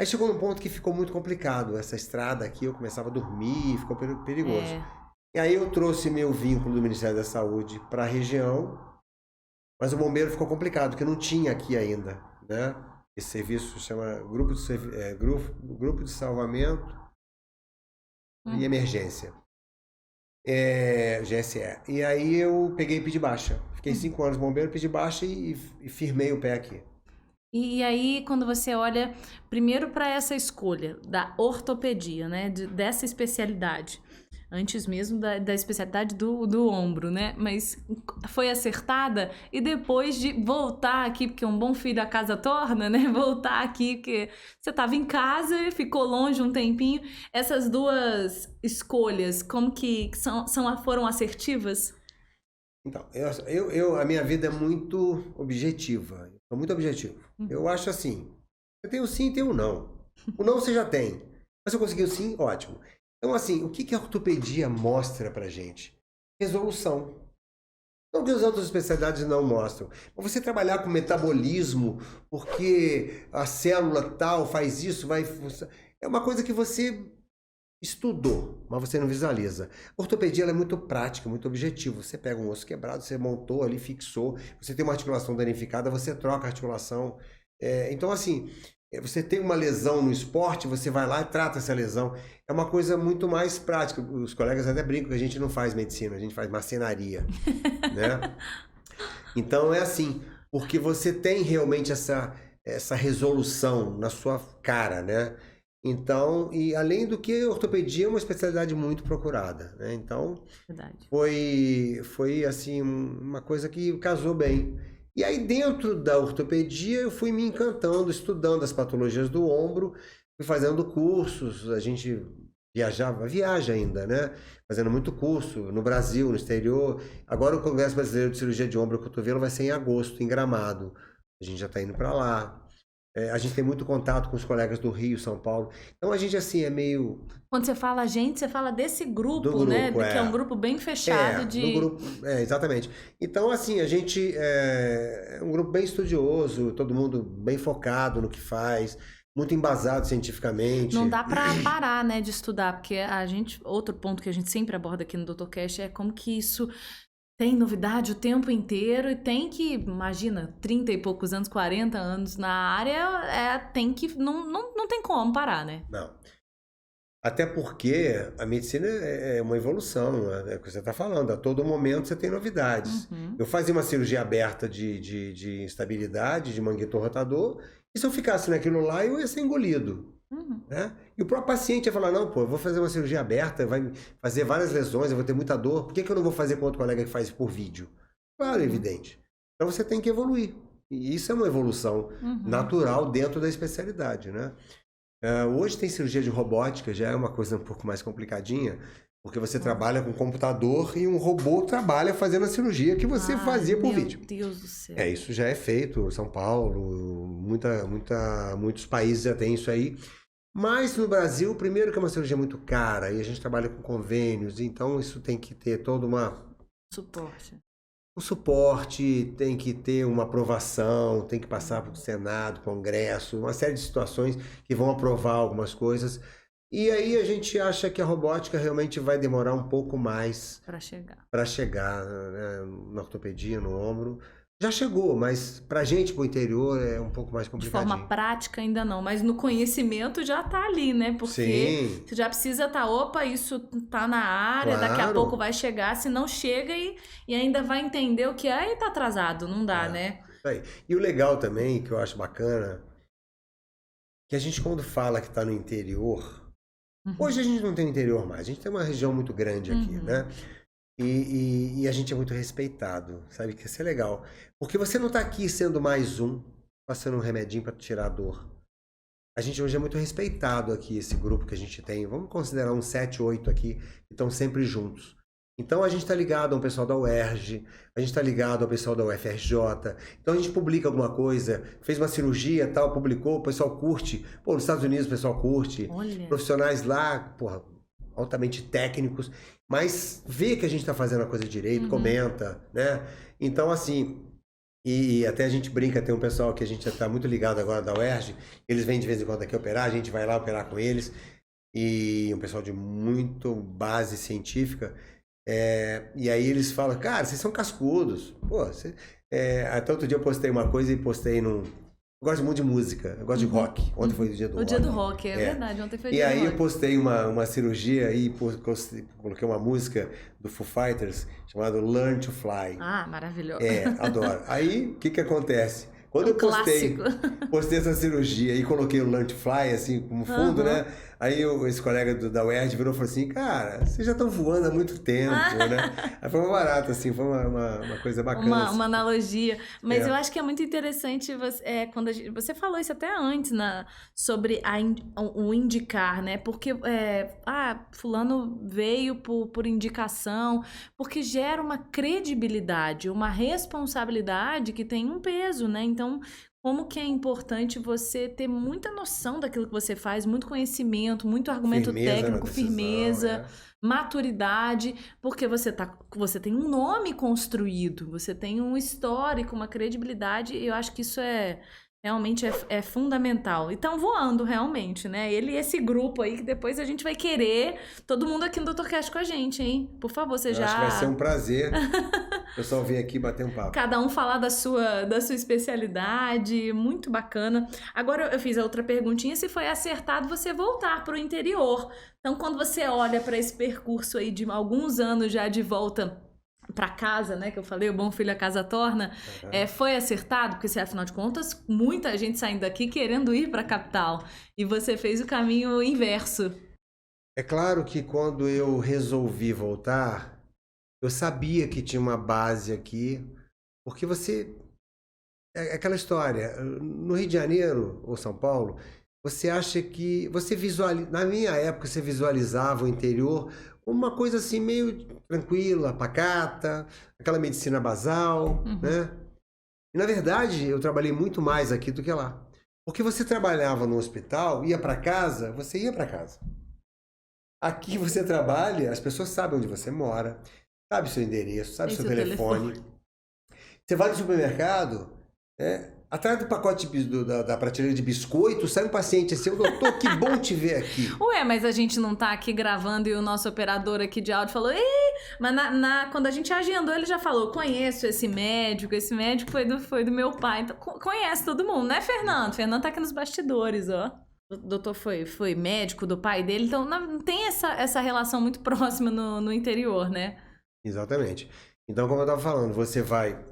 Aí chegou num ponto que ficou muito complicado. Essa estrada aqui, eu começava a dormir, ficou perigoso. E aí eu trouxe meu vínculo do Ministério da Saúde para a região, mas o bombeiro ficou complicado, porque não tinha aqui ainda, né? Esse serviço chama Grupo de Salvamento e Emergência, GSE. E aí eu peguei e pedi baixa. Fiquei 5 anos bombeiro, pedi baixa e firmei o pé aqui. E aí, quando você olha primeiro para essa escolha da ortopedia, né? Dessa especialidade, antes mesmo da especialidade do ombro, né? Mas foi acertada e depois de voltar aqui, porque um bom filho a casa torna, né? Voltar aqui, porque você estava em casa, ficou longe um tempinho. Essas 2 escolhas, como que foram assertivas? Então, a minha vida é muito objetiva. Sou muito objetivo. Eu acho assim, eu tenho sim e tenho não. O não você já tem. Mas se eu conseguir o sim, ótimo. Então, assim, o que a ortopedia mostra pra gente? Resolução. Não que as outras especialidades não mostram. Mas você trabalhar com metabolismo, porque a célula tal faz isso, é uma coisa que você estudou, mas você não visualiza. A ortopedia ela é muito prática, muito objetiva. Você pega um osso quebrado, você montou ali, fixou. Você tem uma articulação danificada, você troca a articulação. Então, assim, você tem uma lesão no esporte, você vai lá e trata essa lesão. É uma coisa muito mais prática. Os colegas até brincam que a gente não faz medicina, a gente faz marcenaria, né? Então, é assim, porque você tem realmente essa resolução na sua cara, né? Então, e além do que, a ortopedia é uma especialidade muito procurada, né? Então, Verdade. foi assim, uma coisa que casou bem. E aí, dentro da ortopedia, eu fui me encantando, estudando as patologias do ombro, fui fazendo cursos, a gente viaja ainda, né? Fazendo muito curso no Brasil, no exterior. Agora o Congresso Brasileiro de Cirurgia de Ombro e Cotovelo vai ser em agosto, em Gramado. A gente já está indo para lá. A gente tem muito contato com os colegas do Rio, São Paulo. Então a gente, assim, é meio... Quando você fala gente, você fala desse grupo, né? grupo, Que é um grupo bem fechado do grupo, exatamente. Então, assim, a gente é um grupo bem estudioso, todo mundo bem focado no que faz, muito embasado cientificamente. Não dá pra parar, né, de estudar, porque outro ponto que a gente sempre aborda aqui no Dr. Cash é como que isso... Tem novidade o tempo inteiro e tem que, imagina, 30 e poucos anos, 40 anos na área, não tem como parar, né? Não. Até porque a medicina é uma evolução, é o que você está falando. A todo momento você tem novidades. Eu fazia uma cirurgia aberta de instabilidade, de manguito rotador, e se eu ficasse naquilo lá, eu ia ser engolido. Né? E o próprio paciente vai falar, não, pô, eu vou fazer uma cirurgia aberta, vai fazer várias lesões, eu vou ter muita dor, por que eu não vou fazer com outro colega que faz por vídeo? Claro, é evidente. Então você tem que evoluir. E isso é uma evolução natural dentro da especialidade, né? Hoje tem cirurgia de robótica, já é uma coisa um pouco mais complicadinha, porque você trabalha com computador e um robô trabalha fazendo a cirurgia que você fazia por vídeo. Meu Deus do céu. Isso já é feito, São Paulo, muitos países já têm isso aí. Mas no Brasil, primeiro que é uma cirurgia muito cara e a gente trabalha com convênios, então isso tem que ter todo um suporte, tem que ter uma aprovação, tem que passar para o Senado, Congresso, uma série de situações que vão aprovar algumas coisas. E aí a gente acha que a robótica realmente vai demorar um pouco mais para chegar, né, na ortopedia, no ombro. Já chegou, mas pra gente, pro interior, é um pouco mais De complicadinho. forma prática ainda não, mas no conhecimento já tá ali, né? Porque você já precisa opa, isso tá na área, daqui a pouco vai chegar, se não chega e ainda vai entender o que é e tá atrasado, não dá, né? Isso aí. E o legal também, que eu acho bacana, que a gente quando fala que tá no interior, hoje a gente não tem interior mais, a gente tem uma região muito grande aqui, né? E a gente é muito respeitado, sabe? Que isso é legal. Porque você não tá aqui sendo mais um, passando um remedinho para tirar a dor. A gente hoje é muito respeitado aqui, esse grupo que a gente tem. Vamos considerar uns 7, 8 aqui, que estão sempre juntos. Então a gente tá ligado ao pessoal da UERJ, a gente tá ligado ao pessoal da UFRJ. Então a gente publica alguma coisa, fez uma cirurgia tal, publicou, o pessoal curte. Pô, nos Estados Unidos o pessoal curte. Olha. Profissionais lá, porra, altamente técnicos, mas vê que a gente tá fazendo a coisa direito, comenta, né? Então, assim, e até a gente brinca, tem um pessoal que a gente tá muito ligado agora da UERJ, eles vêm de vez em quando aqui operar, a gente vai lá operar com eles, e um pessoal de muito base científica, e aí eles falam, cara, vocês são cascudos, pô, até outro dia eu postei uma coisa e postei num... Eu gosto muito de música, eu gosto de rock. Ontem foi o dia do rock. O dia do rock, é verdade. Ontem foi o dia do rock. E aí eu postei uma cirurgia e coloquei uma música do Foo Fighters chamada Learn to Fly. Ah, maravilhoso. Adoro. Aí, o que acontece? Quando eu postei essa cirurgia e coloquei o Learn to Fly, assim, como fundo, né? Aí esse colega da UERJ virou e falou assim, cara, vocês já estão voando há muito tempo, né? Aí foi uma barata, assim, foi uma coisa bacana. Uma analogia. Mas eu acho que é muito interessante quando você falou isso até antes, sobre o indicar, né? Porque fulano veio por indicação, porque gera uma credibilidade, uma responsabilidade que tem um peso, né? Então, como que é importante você ter muita noção daquilo que você faz, muito conhecimento, muito argumento técnico, firmeza, maturidade, porque você tem um nome construído, você tem um histórico, uma credibilidade, e eu acho que isso realmente é fundamental. E estão voando, realmente, né? Esse grupo aí, que depois a gente vai querer todo mundo aqui no DrCast com a gente, hein? Por favor, acho que vai ser um prazer o pessoal vir aqui bater um papo. Cada um falar da sua especialidade, muito bacana. Agora eu fiz a outra perguntinha, se foi acertado você voltar para o interior. Então, quando você olha para esse percurso aí de alguns anos já de volta para casa, né, que eu falei, o bom filho a casa torna, foi acertado? Porque, afinal de contas, muita gente saindo daqui querendo ir para a capital, e você fez o caminho inverso. É claro que quando eu resolvi voltar, eu sabia que tinha uma base aqui, porque é aquela história, no Rio de Janeiro ou São Paulo, você acha que, na minha época, você visualizava o interior como uma coisa assim meio tranquila, pacata, aquela medicina basal, né? E na verdade, eu trabalhei muito mais aqui do que lá. Porque você trabalhava no hospital, ia para casa, você ia para casa. Aqui você trabalha, as pessoas sabem onde você mora, sabe seu endereço, sabe seu telefone. Você vai no supermercado, atrás do pacote da prateleira de biscoito, sai um paciente assim, doutor, que bom te ver aqui. Ué, mas a gente não tá aqui gravando e o nosso operador aqui de áudio falou, mas quando a gente agendou, ele já falou, conheço esse médico foi do meu pai, então conhece todo mundo, né, Fernando? Fernando tá aqui nos bastidores, ó. O doutor foi médico do pai dele, então não tem essa relação muito próxima no interior, né? Exatamente. Então, como eu tava falando, você vai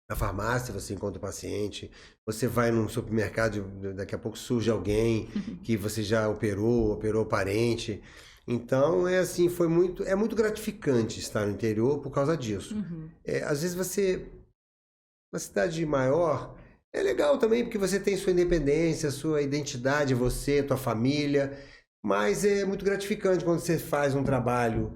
Na farmácia você encontra o paciente, você vai num supermercado, daqui a pouco surge alguém que você já operou o parente. Então, é assim, é muito gratificante estar no interior por causa disso. Às vezes uma cidade maior, é legal também porque você tem sua independência, sua identidade, você, tua família, mas é muito gratificante quando você faz um trabalho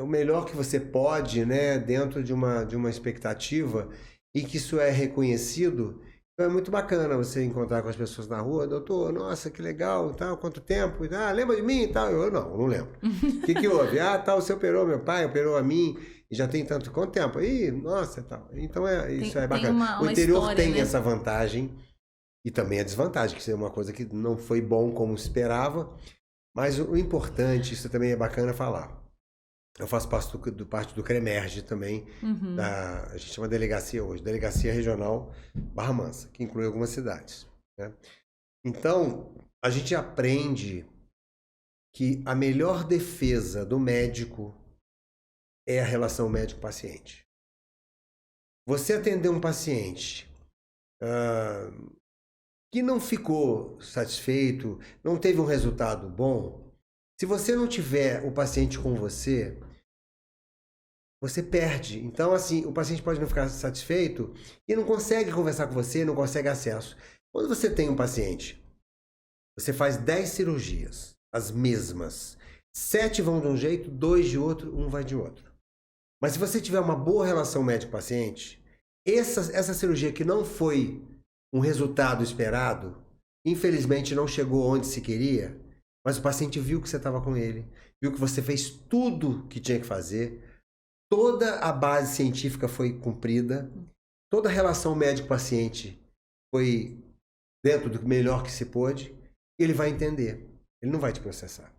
o melhor que você pode, né, dentro de uma expectativa e que isso é reconhecido. Então é muito bacana você encontrar com as pessoas na rua, doutor, nossa, que legal, tal, quanto tempo, lembra de mim e tal? Eu não lembro. O que houve? Tal, você operou meu pai, operou a mim, e já tem quanto tempo? Ih, nossa, tal. Então isso é bacana. O interior história, tem né? essa vantagem e também a desvantagem, que isso é uma coisa que não foi bom como se esperava, mas o importante, isso também é bacana falar. Eu faço parte do CREMERGE também, a gente chama delegacia hoje, Delegacia Regional Barra Mansa, que inclui algumas cidades, né? Então, a gente aprende que a melhor defesa do médico é a relação médico-paciente. Você atender um paciente que não ficou satisfeito, não teve um resultado bom, se você não tiver o paciente com você perde. Então, assim, o paciente pode não ficar satisfeito e não consegue conversar com você, não consegue acesso. Quando você tem um paciente, você faz 10 cirurgias, as mesmas. 7 vão de um jeito, 2 de outro, 1 vai de outro. Mas se você tiver uma boa relação médico-paciente, essa cirurgia que não foi um resultado esperado, infelizmente não chegou onde se queria, mas o paciente viu que você estava com ele, viu que você fez tudo que tinha que fazer, toda a base científica foi cumprida, toda a relação médico-paciente foi dentro do melhor que se pôde, e ele vai entender, ele não vai te processar.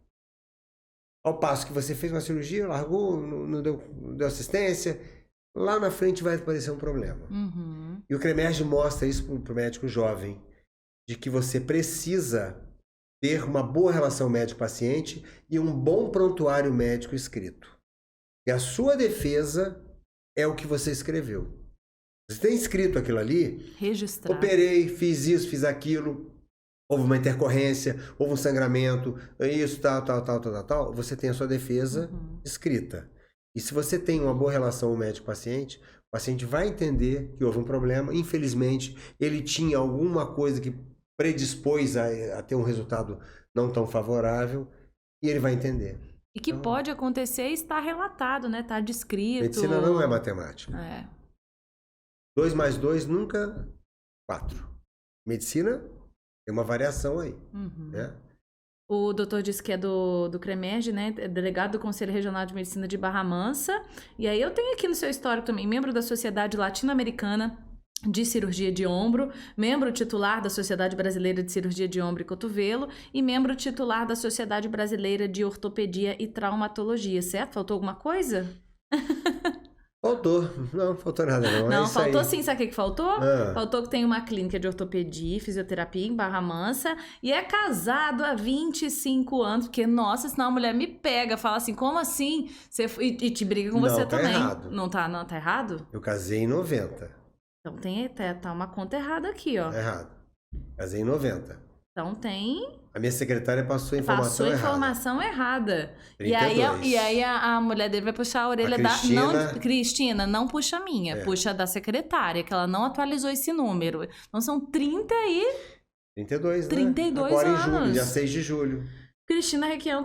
Ao passo que você fez uma cirurgia, largou, não deu assistência, lá na frente vai aparecer um problema. E o CREMERGE mostra isso para o médico jovem, de que você precisa ter uma boa relação médico-paciente e um bom prontuário médico escrito. E a sua defesa é o que você escreveu. Você tem escrito aquilo ali, registrado. Operei, fiz isso, fiz aquilo, houve uma intercorrência, houve um sangramento, isso, tal. Você tem a sua defesa escrita. E se você tem uma boa relação médico-paciente, o paciente vai entender que houve um problema. Infelizmente, ele tinha alguma coisa que predispôs a ter um resultado não tão favorável e ele vai entender. E que pode acontecer e está relatado, né? Está descrito. Medicina não é matemática. 2 mais 2 nunca 4. Medicina tem uma variação aí. Né? O doutor disse que é do CREMERGE, né? É delegado do Conselho Regional de Medicina de Barra Mansa. E aí eu tenho aqui no seu histórico também, membro da Sociedade Latino-Americana de Cirurgia de Ombro, membro titular da Sociedade Brasileira de Cirurgia de Ombro e Cotovelo e membro titular da Sociedade Brasileira de Ortopedia e Traumatologia, certo? Faltou alguma coisa? Faltou. Não faltou nada não. Não, é isso faltou aí. sim. Sabe o que faltou? Faltou que tem uma clínica de ortopedia e fisioterapia em Barra Mansa e é casado há 25 anos, porque, nossa, senão a mulher me pega, fala assim, como assim? E te briga com você também. Errado. Não tá errado? Eu casei em 90. Então tá uma conta errada aqui, ó. Errado. Casei em 90. Então tem... A minha secretária passou informação errada. 32. E aí a mulher dele vai puxar a orelha Cristina, não puxa a minha, puxa a da secretária, que ela não atualizou esse número. Então são 32, né? 32 Agora anos. em julho, dia 6 de julho. Cristina Requião,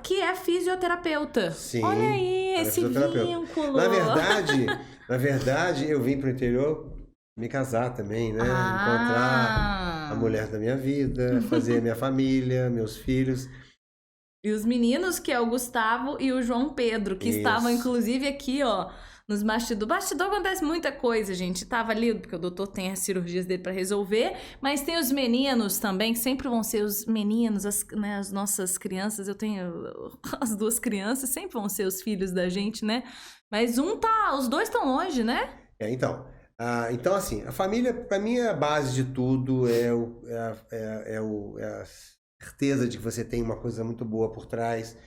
que é fisioterapeuta. Sim. Olha aí, esse vínculo. Na verdade, eu vim pro interior me casar também, né? Encontrar a mulher da minha vida, fazer minha família, meus filhos. E os meninos, que é o Gustavo e o João Pedro, que estavam, inclusive, aqui, ó, nos bastidores. Bastidor acontece muita coisa, gente. Tava ali, porque o doutor tem as cirurgias dele pra resolver, mas tem os meninos também, que sempre vão ser os meninos, as nossas crianças. Eu tenho as 2 crianças, sempre vão ser os filhos da gente, né? Mas os 2 estão longe, né? Então, assim, a família, para mim, é a base de tudo, é a certeza de que você tem uma coisa muito boa por trás,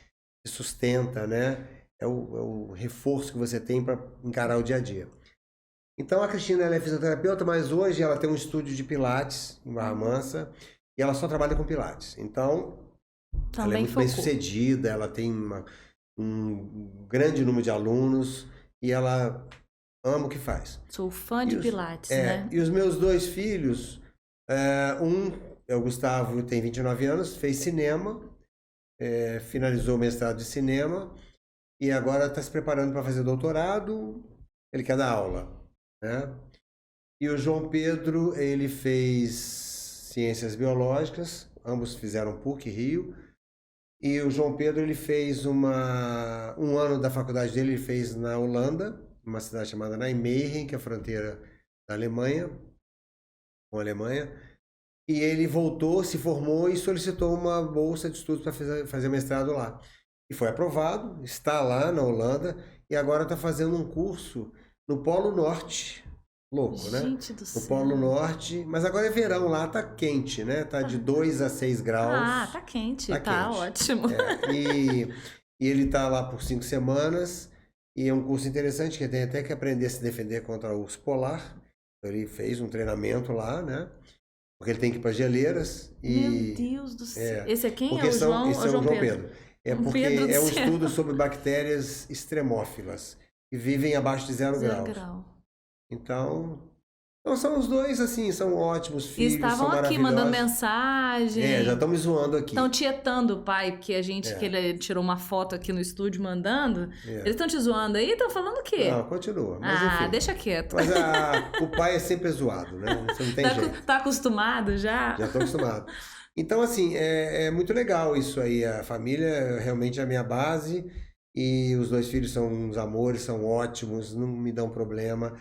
que sustenta, né? É o reforço que você tem para encarar o dia a dia. Então a Cristina ela é fisioterapeuta, mas hoje ela tem um estúdio de Pilates em Barra Mansa e ela só trabalha com Pilates. Então ela é Também muito bem focou. sucedida, ela tem um grande número de alunos e ela ama o que faz. Sou fã E de os, Pilates, né? e os meus dois filhos, um é o Gustavo, tem 29 anos, fez cinema, finalizou o mestrado de cinema e agora está se preparando para fazer doutorado. Ele quer dar aula, né? E o João Pedro, ele fez ciências biológicas, ambos fizeram PUC Rio. E o João Pedro, ele fez um ano da faculdade dele, ele fez na Holanda, uma cidade chamada Nijmegen, que é a fronteira da Alemanha, com a Alemanha. E ele voltou, se formou e solicitou uma bolsa de estudos para fazer mestrado lá. E foi aprovado, está lá na Holanda e agora está fazendo um curso no Polo Norte. Louco, né? Gente do No céu. Polo Norte, mas agora é verão lá, tá quente, né? Tá de 2 a 6 graus. Ah, tá quente, Tá tá quente. ótimo. E ele tá lá por 5 semanas e é um curso interessante que tem até que aprender a se defender contra o urso polar. Então, ele fez um treinamento lá, né? Porque ele tem que ir para geleiras Meu Deus do céu. Esse é quem? porque É o João esse ou é o João João Pedro? Pedro. É João porque Pedro do é um céu. estudo sobre bactérias extremófilas que vivem abaixo de 0 Zero graus. grau. Então são os dois, assim, são ótimos E filhos, estavam são aqui maravilhosos. mandando mensagem. Já estão me zoando aqui. Estão tietando o pai, porque que ele tirou uma foto aqui no estúdio mandando. Eles estão te zoando aí? Estão falando o quê? Não, continua. Mas, enfim. Deixa quieto. Mas o pai é sempre zoado, né? Você não tem jeito. Tá acostumado já? Já estou acostumado. Então, assim, é muito legal isso aí. A família é realmente a minha base. E os dois filhos são uns amores, são ótimos, não me dão problema.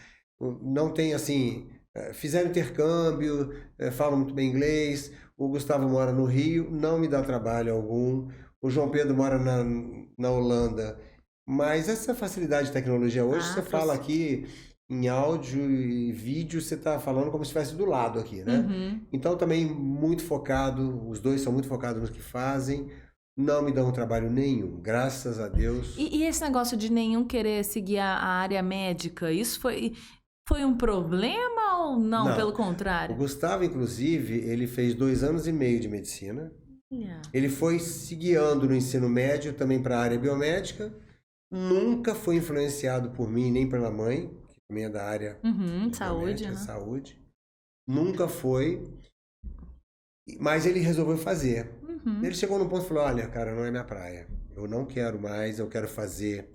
Não tem, assim, fizeram intercâmbio, falam muito bem inglês. O Gustavo mora no Rio, não me dá trabalho algum. O João Pedro mora na Holanda. Mas essa facilidade de tecnologia hoje, você fala aqui em áudio e vídeo, você está falando como se estivesse do lado aqui, né? Uhum. Então também muito focado, os dois são muito focados no que fazem. Não me dão trabalho nenhum, graças a Deus. E esse negócio de nenhum querer seguir a área médica, isso foi um problema ou não, pelo O contrário? Gustavo, inclusive, ele fez 2 anos e meio de medicina. Olha. Ele foi se guiando no ensino médio também para a área biomédica. Nunca foi influenciado por mim nem pela mãe, que também é da área Saúde, né? saúde. Nunca foi. Mas ele resolveu fazer. Ele chegou num ponto e falou: olha, cara, não é minha praia. Eu não quero mais, eu quero fazer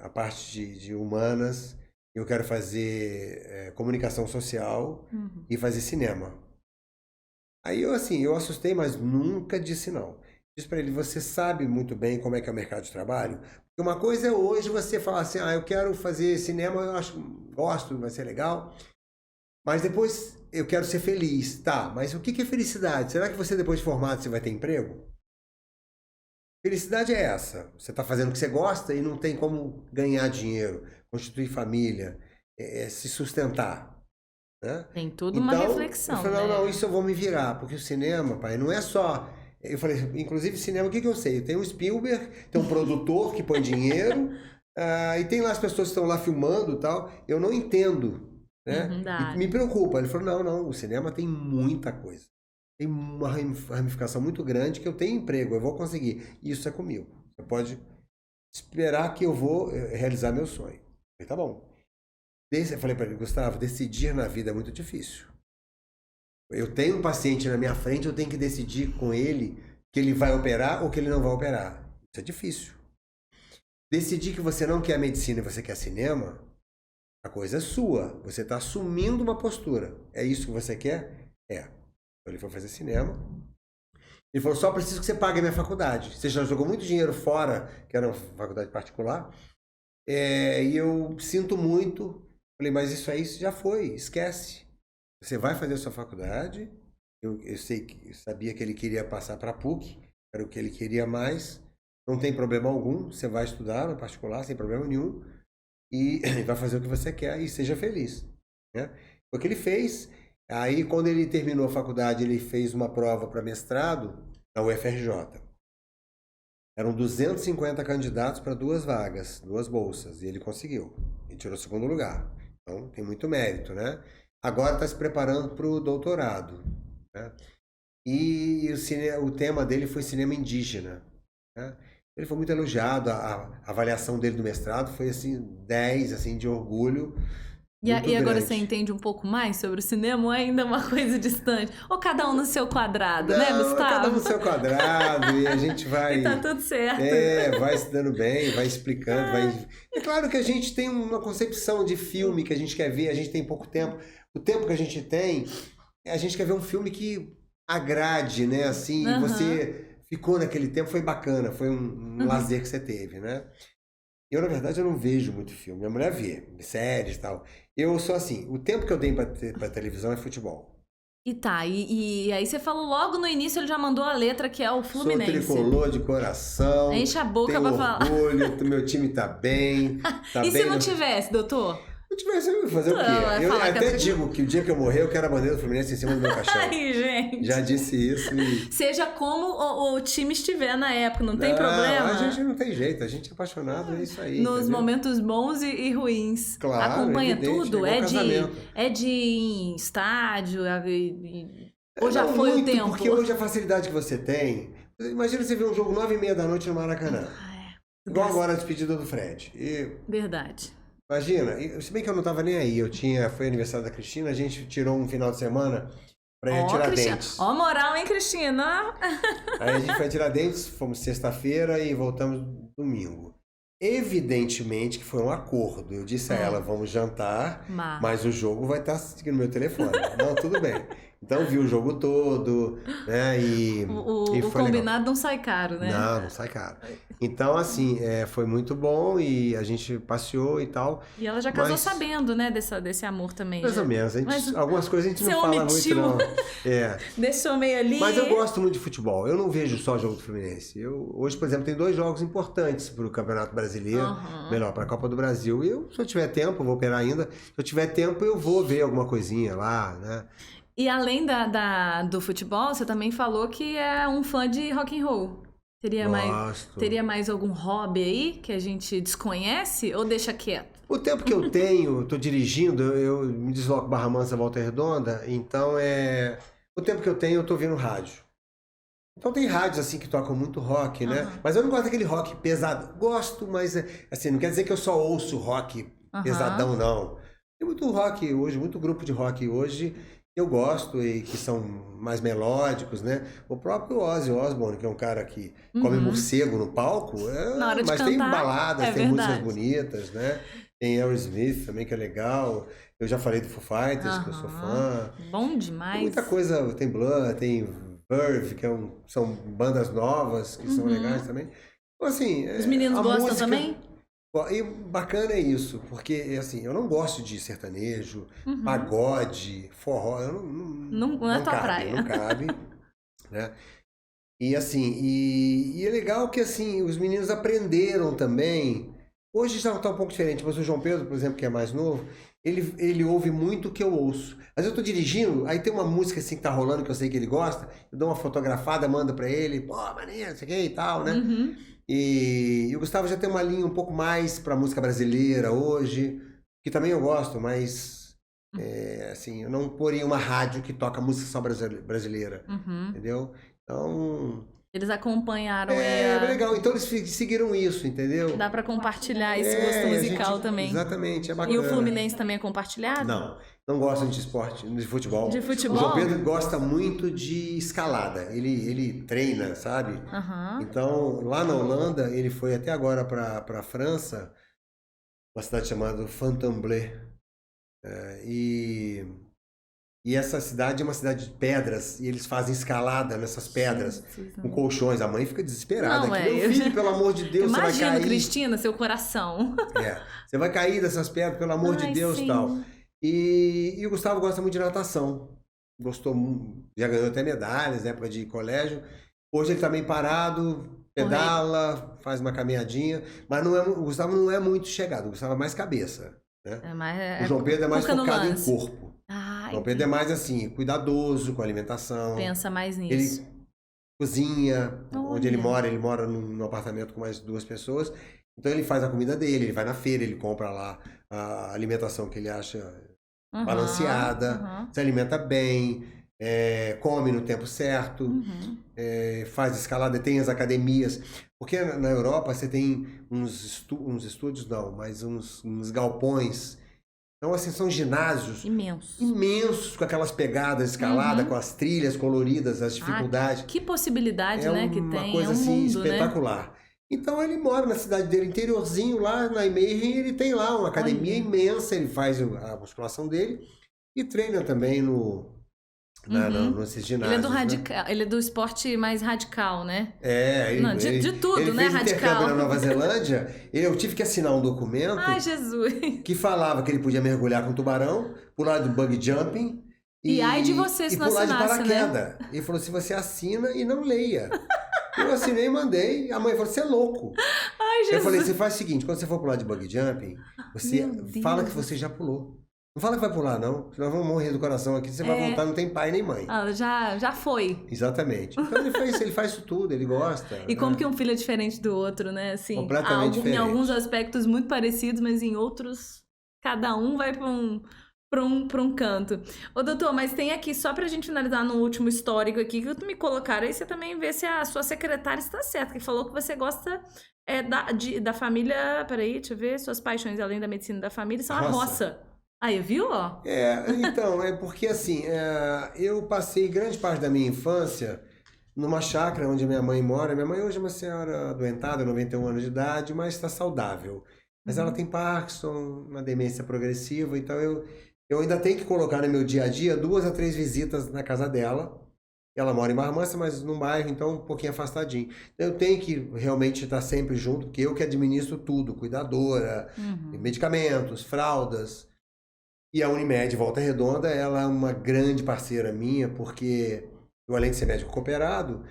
a parte de humanas, eu quero fazer comunicação social e fazer cinema. Aí eu assustei, mas nunca disse não. Disse pra ele: você sabe muito bem como é que é o mercado de trabalho? Porque uma coisa é hoje você falar assim: eu quero fazer cinema, gosto, vai ser legal. Mas depois eu quero ser feliz. Tá, mas o que é felicidade? Será que você depois de formado você vai ter emprego? Felicidade é essa. Você está fazendo o que você gosta e não tem como ganhar dinheiro, constituir família, se sustentar. Né? Tem tudo uma reflexão. Eu falei: né? não, isso eu vou me virar, porque o cinema, pai, não é só... Eu falei, inclusive cinema, o que eu sei? Tem um Spielberg, tem um produtor que põe dinheiro, e tem lá as pessoas que estão lá filmando e tal. Eu não entendo. Né? E me preocupa. Ele falou: não, o cinema tem muita coisa. Tem uma ramificação muito grande que eu tenho emprego, eu vou conseguir. Isso é comigo. Você pode esperar que eu vou realizar meu sonho. Eu falei: tá bom. Eu falei para ele: Gustavo, decidir na vida é muito difícil. Eu tenho um paciente na minha frente, eu tenho que decidir com ele que ele vai operar ou que ele não vai operar. Isso é difícil. Decidir que você não quer medicina e você quer cinema, a coisa é sua. Você está assumindo uma postura. É isso que você quer? É. Então ele foi fazer cinema. Ele falou: só preciso que você pague a minha faculdade. Você já jogou muito dinheiro fora, que era uma faculdade particular. E eu sinto muito. Falei: mas isso aí já foi, esquece. Você vai fazer a sua faculdade. Eu sabia que ele queria passar para a PUC, era o que ele queria mais. Não tem problema algum. Você vai estudar no particular, sem problema nenhum. E vai fazer o que você quer e seja feliz. Né? Foi o que ele fez. Aí, quando ele terminou a faculdade, ele fez uma prova para mestrado na UFRJ. Eram 250 candidatos para 2 vagas, 2 bolsas, e ele conseguiu. Ele tirou o 2º lugar. Então, tem muito mérito, né? Agora está se preparando para o doutorado, né? E o tema dele foi cinema indígena, né? Ele foi muito elogiado, a avaliação dele do mestrado foi, assim, 10, assim, de orgulho. E agora grande. você entende um pouco mais sobre o cinema ou ainda é uma coisa distante? Ou cada um no seu quadrado, Não, né, Gustavo? cada um no seu quadrado e a gente vai... E tá tudo certo. vai se dando bem, vai explicando, vai... É claro que a gente tem uma concepção de filme que a gente quer ver, a gente tem pouco tempo. O tempo que a gente tem, a gente quer ver um filme que agrade, né? Assim, Uhum. você ficou naquele tempo, foi bacana, foi um lazer que você teve, né? Eu, na verdade, eu não vejo muito filme. Minha mulher vê, séries e tal. Eu sou assim, o tempo que eu tenho pra televisão é futebol. E tá, e aí você falou logo no início, ele já mandou a letra que é o Fluminense. Sou tricolor de coração. Enche a boca tenho pra falar. orgulho, meu time tá bem. Tá E bem se não tivesse, doutor? Se não tivesse, eu ia fazer o Não, quê? vai Eu falar que até é digo que o dia que eu morrer, eu quero a bandeira do Fluminense em cima do meu caixão. Ai, gente. Já disse isso e... Seja como o time estiver na época, não tem problema. A gente não tem jeito, a gente é apaixonado, é isso aí. Nos entendeu? momentos bons e ruins. Claro, Acompanha evidente, tudo? é igual casamento. É de ir em estádio? Ou já Não foi muito, o tempo? Porque hoje a facilidade que você tem... Imagina você ver um jogo 9h30 da noite no Maracanã. Igual agora a despedida do Fred. Verdade. Imagina, se bem que eu não tava nem aí, foi aniversário da Cristina, a gente tirou um final de semana pra ir a Tiradentes. Ó moral, hein, Cristina? Aí a gente foi a Tiradentes, fomos sexta-feira e voltamos domingo. Evidentemente que foi um acordo. Eu disse a ela, vamos jantar, mas o jogo vai estar seguindo no meu telefone. Não, tudo bem. Então vi o jogo todo, né? E o foi combinado legal. não sai caro, né? Não sai caro. Então, assim, foi muito bom e a gente passeou e tal. E ela já casou sabendo, né, desse amor também. Mais ou menos. Algumas coisas a gente não fala muito, não. Deixou meio ali. Mas eu gosto muito de futebol. Eu não vejo só jogo do Fluminense. Hoje, por exemplo, tem 2 jogos importantes para o Campeonato Brasileiro, melhor, para a Copa do Brasil. Se eu tiver tempo, eu vou operar ainda. Se eu tiver tempo, eu vou ver alguma coisinha lá, né? E além do futebol, você também falou que é um fã de rock and roll. Teria mais algum hobby aí que a gente desconhece ou deixa quieto? O tempo que eu tenho, tô dirigindo, eu me desloco Barra Mansa, Volta Redonda, então o tempo que eu tenho, eu tô ouvindo rádio. Então tem rádios assim que tocam muito rock, né? Mas eu não gosto daquele rock pesado. Gosto, mas assim, não quer dizer que eu só ouço rock pesadão, não. Tem muito rock hoje, muito grupo de rock hoje eu gosto e que são mais melódicos, né? O próprio Ozzy Osbourne, que é um cara que come morcego no palco, Na hora de mas cantar, tem baladas, tem verdade. músicas bonitas, né? Tem Aerosmith também, que é legal. Eu já falei do Foo Fighters, que eu sou fã. Bom demais. Tem muita coisa, tem Blur, tem Verve, que são bandas novas, que são legais também. Então, assim... Os meninos gostam música... também? E bacana é isso, porque assim, eu não gosto de sertanejo, pagode, forró, Não é tua cabe, praia. não cabe, né? E assim, e é legal que assim, os meninos aprenderam também. Hoje já está um pouco diferente, mas o João Pedro, por exemplo, que é mais novo, ele ouve muito o que eu ouço. Mas eu tô dirigindo, aí tem uma música assim que tá rolando que eu sei que ele gosta, eu dou uma fotografada, mando pra ele, pô, maneiro, isso aqui e tal, né? E o Gustavo já tem uma linha um pouco mais pra música brasileira hoje, que também eu gosto, mas assim, eu não poria uma rádio que toca música só brasileira, entendeu? Então... Eles acompanharam legal, então eles seguiram isso, entendeu? Dá pra compartilhar esse gosto musical também. Exatamente, é bacana. E o Fluminense também é compartilhado? Não gostam de esporte, de futebol. De futebol? O João Pedro gosta muito de escalada. Ele treina, sabe? Então, lá na Holanda, ele foi até agora para a França, uma cidade chamada Fontainebleau. E essa cidade é uma cidade de pedras, e eles fazem escalada nessas pedras, com colchões. A mãe fica desesperada. Meu filho, pelo amor de Deus, você vai cair. Imagina, Cristina, seu coração. Você vai cair dessas pedras, pelo amor de Deus e tal. E o Gustavo gosta muito de natação. Gostou muito, já ganhou até medalhas na época de colégio. Hoje ele tá meio parado, pedala, faz uma caminhadinha. Mas o Gustavo não é muito chegado, o Gustavo é mais cabeça. Né? O João Pedro é mais focado em corpo. O João Pedro é mais assim, cuidadoso com a alimentação. Pensa mais nisso. cozinha, onde ele Olha. mora num apartamento com mais 2 pessoas. Então ele faz a comida dele, ele vai na feira, ele compra lá a alimentação que ele acha Aham, balanceada, aham, se alimenta bem, come no tempo certo, uhum. faz escalada, tem as academias. Porque na Europa você tem uns estúdios, não, mas uns galpões. Então, assim, são ginásios Imenso. imensos, com aquelas pegadas de escalada, com Uhum. as trilhas coloridas, as Ah, dificuldades. que possibilidade, É né, que uma tem. É coisa um assim mundo, né? espetacular. Então ele mora na cidade dele, interiorzinho, lá na Imaging, ele tem lá uma academia Olha. imensa, ele faz a musculação dele e treina também Uhum. nesses Ele é do ginásios, né? radical, ele é do esporte mais radical, né? Ele, Não, de ele, tudo, ele né, fez intercâmbio radical. na Nova Zelândia, eu tive que assinar um Ai, documento Jesus. que falava que ele podia mergulhar com tubarão, pular do bug jumping E ai de você e se não pular de assinasse, né? paraquedas. Ele falou assim, você assina e não leia. Eu assinei e mandei. A mãe falou, você é louco. Ai, Eu falei, você Jesus. faz o seguinte, quando você for pular de bug jumping, você Meu fala que Deus. você já pulou. Não fala que vai pular, não. Senão vamos morrer do coração aqui. Você vai voltar, não tem pai nem mãe. Ah, já foi. Exatamente. Então ele faz isso tudo, ele gosta, E como né? que um filho é diferente do outro, né? Assim, Completamente em alguns diferente. aspectos muito parecidos, mas em outros, cada um vai para um canto. Ô, doutor, mas tem aqui, só pra gente finalizar no último histórico aqui, que me colocaram, aí você também vê se a sua secretária está certa, que falou que você gosta da família. Peraí, deixa eu ver. Suas paixões, além da medicina da família, são a Roça. roça. Aí, viu, ó? Então, é porque assim, eu passei grande parte da minha infância numa chácara onde minha mãe mora. Minha mãe hoje é uma senhora adoentada, 91 anos de idade, mas está saudável. Mas ela Uhum. tem Parkinson, uma demência progressiva, então eu ainda tenho que colocar no meu dia a dia 2 a 3 visitas na casa dela. Ela mora em Marmança, mas num bairro, então um pouquinho afastadinho. Então, eu tenho que realmente estar sempre junto, porque eu que administro tudo, cuidadora, Uhum. medicamentos, fraldas. E a Unimed Volta Redonda, ela é uma grande parceira minha, porque eu, além de ser médico cooperado,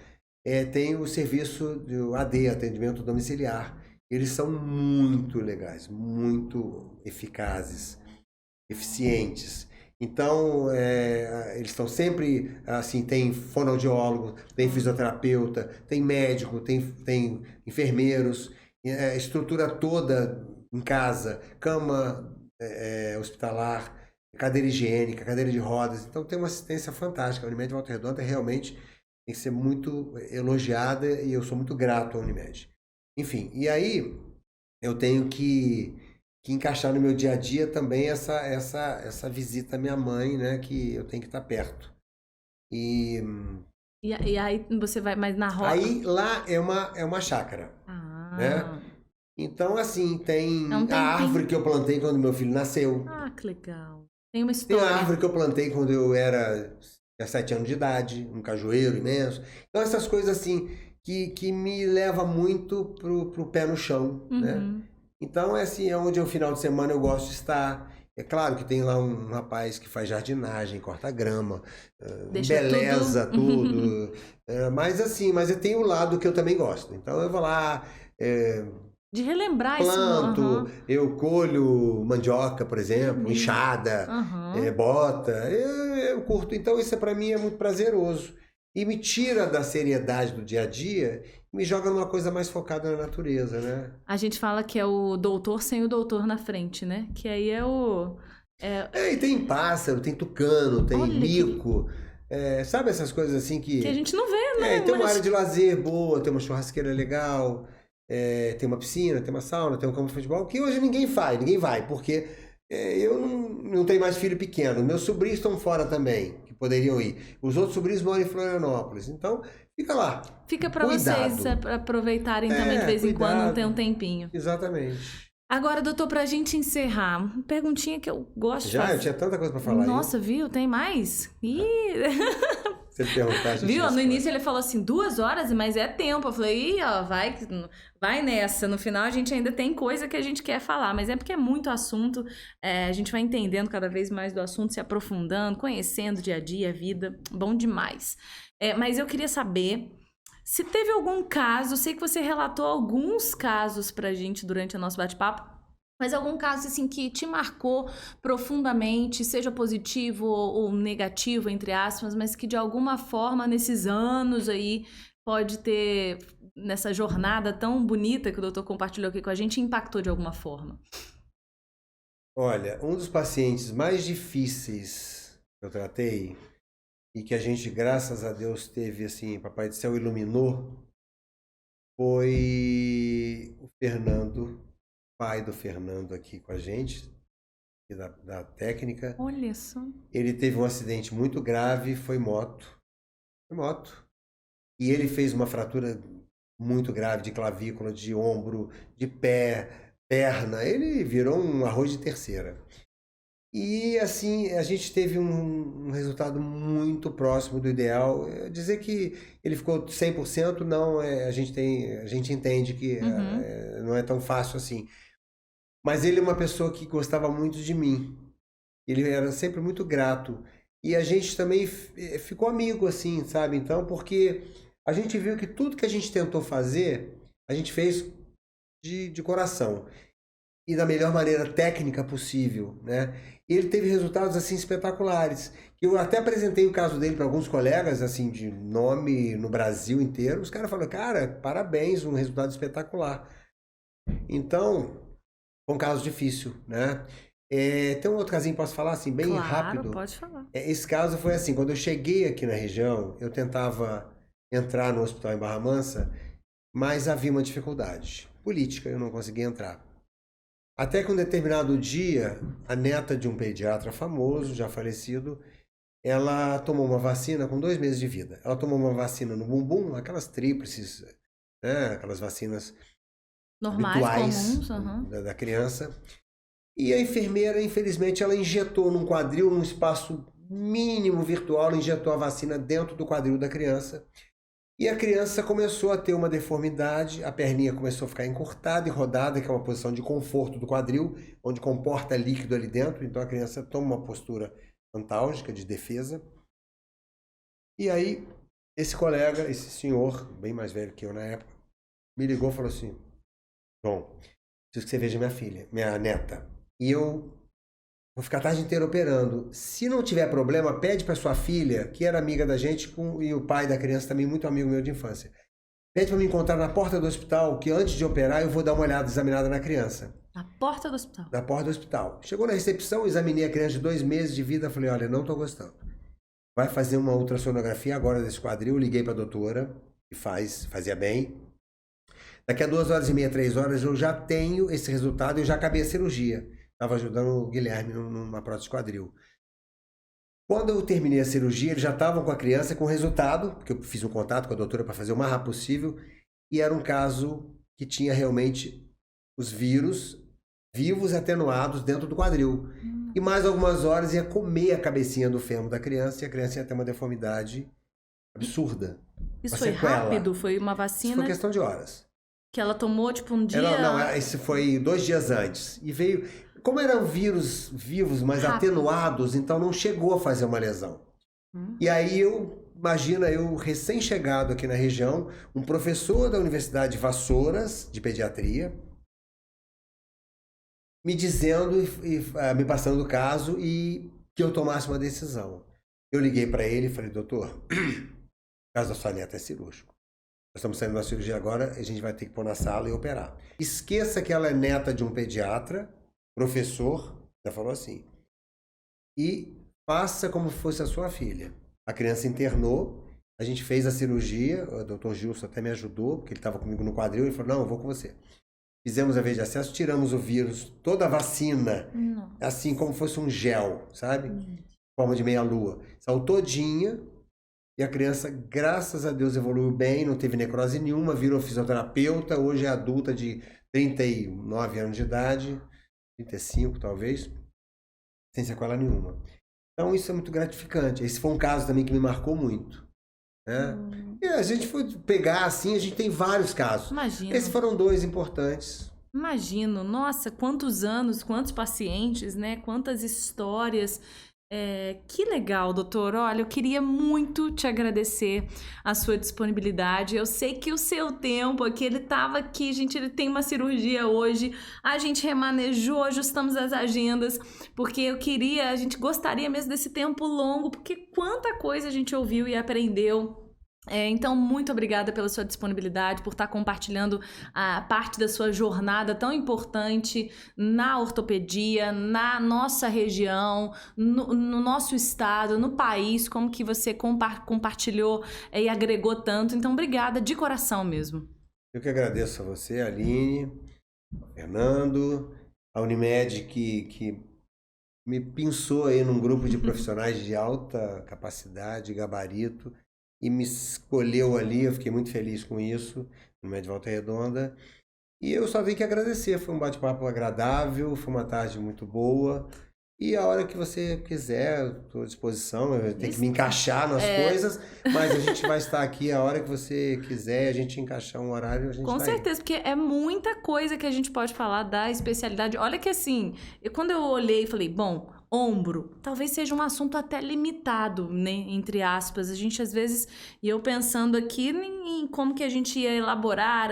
tenho o serviço do AD, atendimento domiciliar. Eles são muito legais, muito eficazes, eficientes. Então, eles estão sempre, assim, tem fonoaudiólogo, tem fisioterapeuta, tem médico, tem enfermeiros, estrutura toda em casa, cama hospitalar, cadeira higiênica, cadeira de rodas. Então tem uma assistência fantástica. A Unimed Volta Redonda realmente tem que ser muito elogiada e eu sou muito grato à Unimed. Enfim, e aí eu tenho que encaixar no meu dia a dia também essa visita à minha mãe, né? Que eu tenho que estar perto. E E aí você vai mais na roça. aí lá é uma chácara, né? Ah, Então, assim, é um tem a árvore tempinho. que eu plantei quando meu filho nasceu. Ah, que legal. Tem uma Tem a história. árvore que eu plantei quando eu tinha 7 anos de idade, um cajueiro imenso. Então, essas coisas assim que me leva muito pro pé no chão, né? Uhum. Então, assim, é onde no final de semana eu gosto de estar. É claro que tem lá um rapaz que faz jardinagem, corta grama, Deixa embeleza tudo. tudo. Mas assim, mas eu tenho o lado que eu também gosto. Então eu vou lá, De relembrar esse. planto, Aham. eu colho mandioca, por É exemplo, mesmo. enxada, Aham. bota, eu curto. Então isso para mim é muito prazeroso e me tira da seriedade do dia a dia e me joga numa coisa mais focada na natureza, né? A gente fala que é o doutor sem o doutor na frente, né? Que aí é o. E tem pássaro, tem tucano, tem Olha mico, sabe essas coisas assim que a que... gente não vê, né? Tem uma área Mas de lazer boa, tem uma churrasqueira legal, tem uma piscina, tem uma sauna, tem um campo de futebol, que hoje ninguém faz, ninguém vai, porque eu não tenho mais filho pequeno. Meus sobrinhos estão fora também, que poderiam ir. Os outros sobrinhos moram em Florianópolis. Então, fica lá. fica pra vocês Cuidado. aproveitarem também de vez em quando, não ter um Cuidado. tempinho. Exatamente. Agora, doutor, pra gente encerrar, uma perguntinha que eu gosto de Já, eu fazer. tinha tanta coisa pra falar Nossa, aí. viu? Tem mais? Ih! Se você perguntar, a gente Viu? No responde. início ele falou assim, 2 horas, mas é tempo. Eu falei, ih, ó, vai nessa. No final a gente ainda tem coisa que a gente quer falar, mas é porque é muito assunto. A gente vai entendendo cada vez mais do assunto, se aprofundando, conhecendo o dia a dia, a vida. Bom demais. Mas eu queria saber se teve algum caso, sei que você relatou alguns casos pra gente durante o nosso bate-papo, mas algum caso assim que te marcou profundamente, seja positivo ou negativo, entre aspas, mas que de alguma forma nesses anos aí pode ter, nessa jornada tão bonita que o doutor compartilhou aqui com a gente, impactou de alguma forma? Olha, um dos pacientes mais difíceis que eu tratei e que a gente, graças a Deus, teve assim, Papai do Céu iluminou, foi o Fernando, pai do Fernando aqui com a gente, da técnica. Olha só. Ele teve um acidente muito grave, foi moto. Foi moto. E ele fez uma fratura muito grave de clavícula, de ombro, de pé, perna. Ele virou um arroz de terceira. E assim, a gente teve um resultado muito próximo do ideal. Dizer que ele ficou 100%, não, a gente entende que não é tão fácil assim. Mas ele é uma pessoa que gostava muito de mim. Ele era sempre muito grato. E a gente também ficou amigo, assim, sabe? Então, porque a gente viu que tudo que a gente tentou fazer, a gente fez de coração. E da melhor maneira técnica possível, né? E ele teve resultados, assim, espetaculares. Eu até apresentei o caso dele para alguns colegas, assim, de nome no Brasil inteiro. Os caras falaram, cara, parabéns, um resultado espetacular. Então, foi um caso difícil, né? Tem um outro casinho, posso falar assim, bem rápido? Claro, pode falar. Esse caso foi assim, quando eu cheguei aqui na região, eu tentava entrar no hospital em Barra Mansa, mas havia uma dificuldade política, eu não conseguia entrar. Até que um determinado dia, a neta de um pediatra famoso, já falecido, ela tomou uma vacina com 2 meses de vida. Ela tomou uma vacina no bumbum, aquelas tríplices, né? Aquelas vacinas Normais, habituais comuns, da criança. E a enfermeira, infelizmente, ela injetou num quadril, num espaço mínimo virtual, ela injetou a vacina dentro do quadril da criança. E a criança começou a ter uma deformidade, a perninha começou a ficar encurtada e rodada, que é uma posição de conforto do quadril, onde comporta líquido ali dentro. Então a criança toma uma postura antálgica, de defesa. E aí, esse colega, esse senhor, bem mais velho que eu na época, me ligou e falou assim, João, preciso que você veja minha filha, minha neta. E eu vou ficar a tarde inteira operando. Se não tiver problema, pede para sua filha, que era amiga da gente, e o pai da criança também, muito amigo meu de infância. Pede para me encontrar na porta do hospital, que antes de operar eu vou dar uma olhada examinada na criança. Na porta do hospital? Na porta do hospital. Chegou na recepção, examinei a criança de 2 meses de vida, falei, olha, não estou gostando. Vai fazer uma ultrassonografia agora desse quadril, liguei para a doutora, que fazia bem. Daqui a 2h30, 3 horas, eu já tenho esse resultado, eu já acabei a cirurgia. Estava ajudando o Guilherme numa prótese quadril. Quando eu terminei a cirurgia, eles já estavam com a criança com o resultado, porque eu fiz um contato com a doutora para fazer o mais rápido possível, e era um caso que tinha realmente os vírus vivos atenuados dentro do quadril. E mais algumas horas ia comer a cabecinha do fêmur da criança, e a criança ia ter uma deformidade absurda. Isso uma foi sequela. rápido? Foi uma vacina? Isso foi questão de horas. Que ela tomou, tipo, um dia... Não, esse foi 2 dias antes. E veio... Como eram vírus vivos, mas rápido, atenuados, então não chegou a fazer uma lesão. E aí imagina eu recém-chegado aqui na região, um professor da Universidade de Vassouras, de pediatria, me dizendo me passando o caso e que eu tomasse uma decisão. Eu liguei para ele e falei, doutor, o caso da sua neta é cirúrgico. Nós estamos saindo da cirurgia agora, a gente vai ter que pôr na sala e operar. Esqueça que ela é neta de um pediatra, professor, já falou assim, e faça como fosse a sua filha. A criança internou, a gente fez a cirurgia, o doutor Gilson até me ajudou, porque ele estava comigo no quadril, ele falou, não, eu vou com você. Fizemos a vez de acesso, tiramos o vírus, toda a vacina, assim como fosse um gel, sabe? Forma de meia-lua. Saiu todinha, e a criança, graças a Deus, evoluiu bem, não teve necrose nenhuma, virou fisioterapeuta, hoje é adulta de 39 anos de idade, 35 talvez, sem sequela nenhuma. Então isso é muito gratificante. Esse foi um caso também que me marcou muito, né? E a gente foi pegar assim, a gente tem vários casos. Imagino. Esses foram 2 importantes. Imagino. Nossa, quantos anos, quantos pacientes, né? Quantas histórias. Que legal, doutor. Olha, eu queria muito te agradecer a sua disponibilidade. Eu sei que o seu tempo aqui, ele estava aqui, gente, ele tem uma cirurgia hoje, a gente remanejou, ajustamos as agendas, porque a gente gostaria mesmo desse tempo longo, porque quanta coisa a gente ouviu e aprendeu Então, muito obrigada pela sua disponibilidade, por estar compartilhando a parte da sua jornada tão importante na ortopedia, na nossa região, no nosso estado, no país, como que você compartilhou e agregou tanto. Então, obrigada de coração mesmo. Eu que agradeço a você, a Aline, ao Fernando, a Unimed que me pensou aí num grupo de profissionais de alta capacidade, gabarito, e me escolheu ali, eu fiquei muito feliz com isso, no Unimed Volta Redonda. E eu só tenho que agradecer, foi um bate-papo agradável, foi uma tarde muito boa. E a hora que você quiser, estou à disposição, eu tenho que me encaixar nas coisas, mas a gente vai estar aqui a hora que você quiser, a gente encaixar um horário, a gente Com tá certeza, porque é muita coisa que a gente pode falar da especialidade. Olha que assim, quando eu olhei e falei, bom, ombro, talvez seja um assunto até limitado, né, entre aspas. A gente às vezes, e eu pensando aqui em como que a gente ia elaborar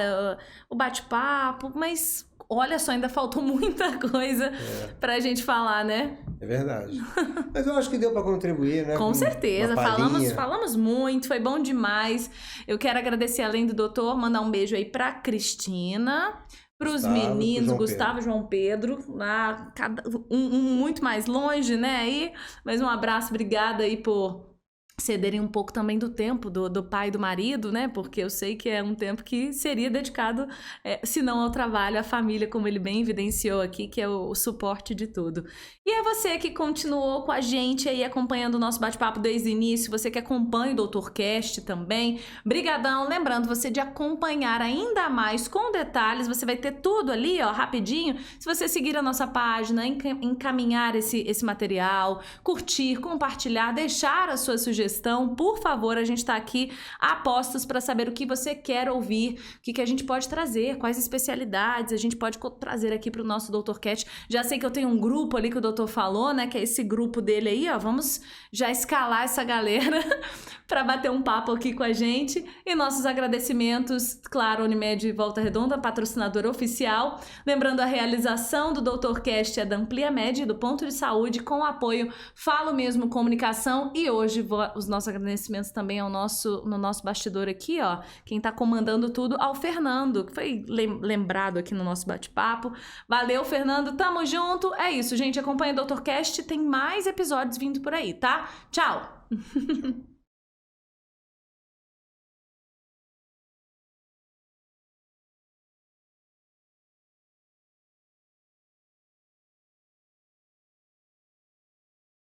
o bate-papo, mas olha só, ainda faltou muita coisa pra gente falar, né? É verdade. Mas eu acho que deu para contribuir, né? Com certeza, uma falamos muito, foi bom demais. Eu quero agradecer, além do doutor, mandar um beijo aí pra Cristina, pros meninos, Gustavo e João Pedro, lá, um muito mais longe, né? Aí, mas um abraço, obrigada aí por cederem um pouco também do tempo do pai e do marido, né? Porque eu sei que é um tempo que seria dedicado, se não ao trabalho, à família, como ele bem evidenciou aqui, que é o suporte de tudo. E é você que continuou com a gente aí, acompanhando o nosso bate-papo desde o início, você que acompanha o DoutorCast também, brigadão. Lembrando você de acompanhar ainda mais com detalhes, você vai ter tudo ali, ó, rapidinho. Se você seguir a nossa página, encaminhar esse material, curtir, compartilhar, deixar a sua sugestão, por favor, a gente está aqui a postos para saber o que você quer ouvir, o que a gente pode trazer, quais especialidades a gente pode trazer aqui para o nosso DoutorCast. Já sei que eu tenho um grupo ali que o doutor falou, né, que é esse grupo dele aí, ó, vamos já escalar essa galera para bater um papo aqui com a gente. E nossos agradecimentos, claro, Unimed Volta Redonda, patrocinadora oficial. Lembrando, a realização do DoutorCast é da Ampliamed, do Ponto de Saúde, com o apoio Falo Mesmo Comunicação. E hoje os nossos agradecimentos também no nosso bastidor aqui, ó. Quem tá comandando tudo ao Fernando, que foi lembrado aqui no nosso bate-papo. Valeu, Fernando, tamo junto. É isso, gente, acompanha o DoutorCast, tem mais episódios vindo por aí, tá? Tchau!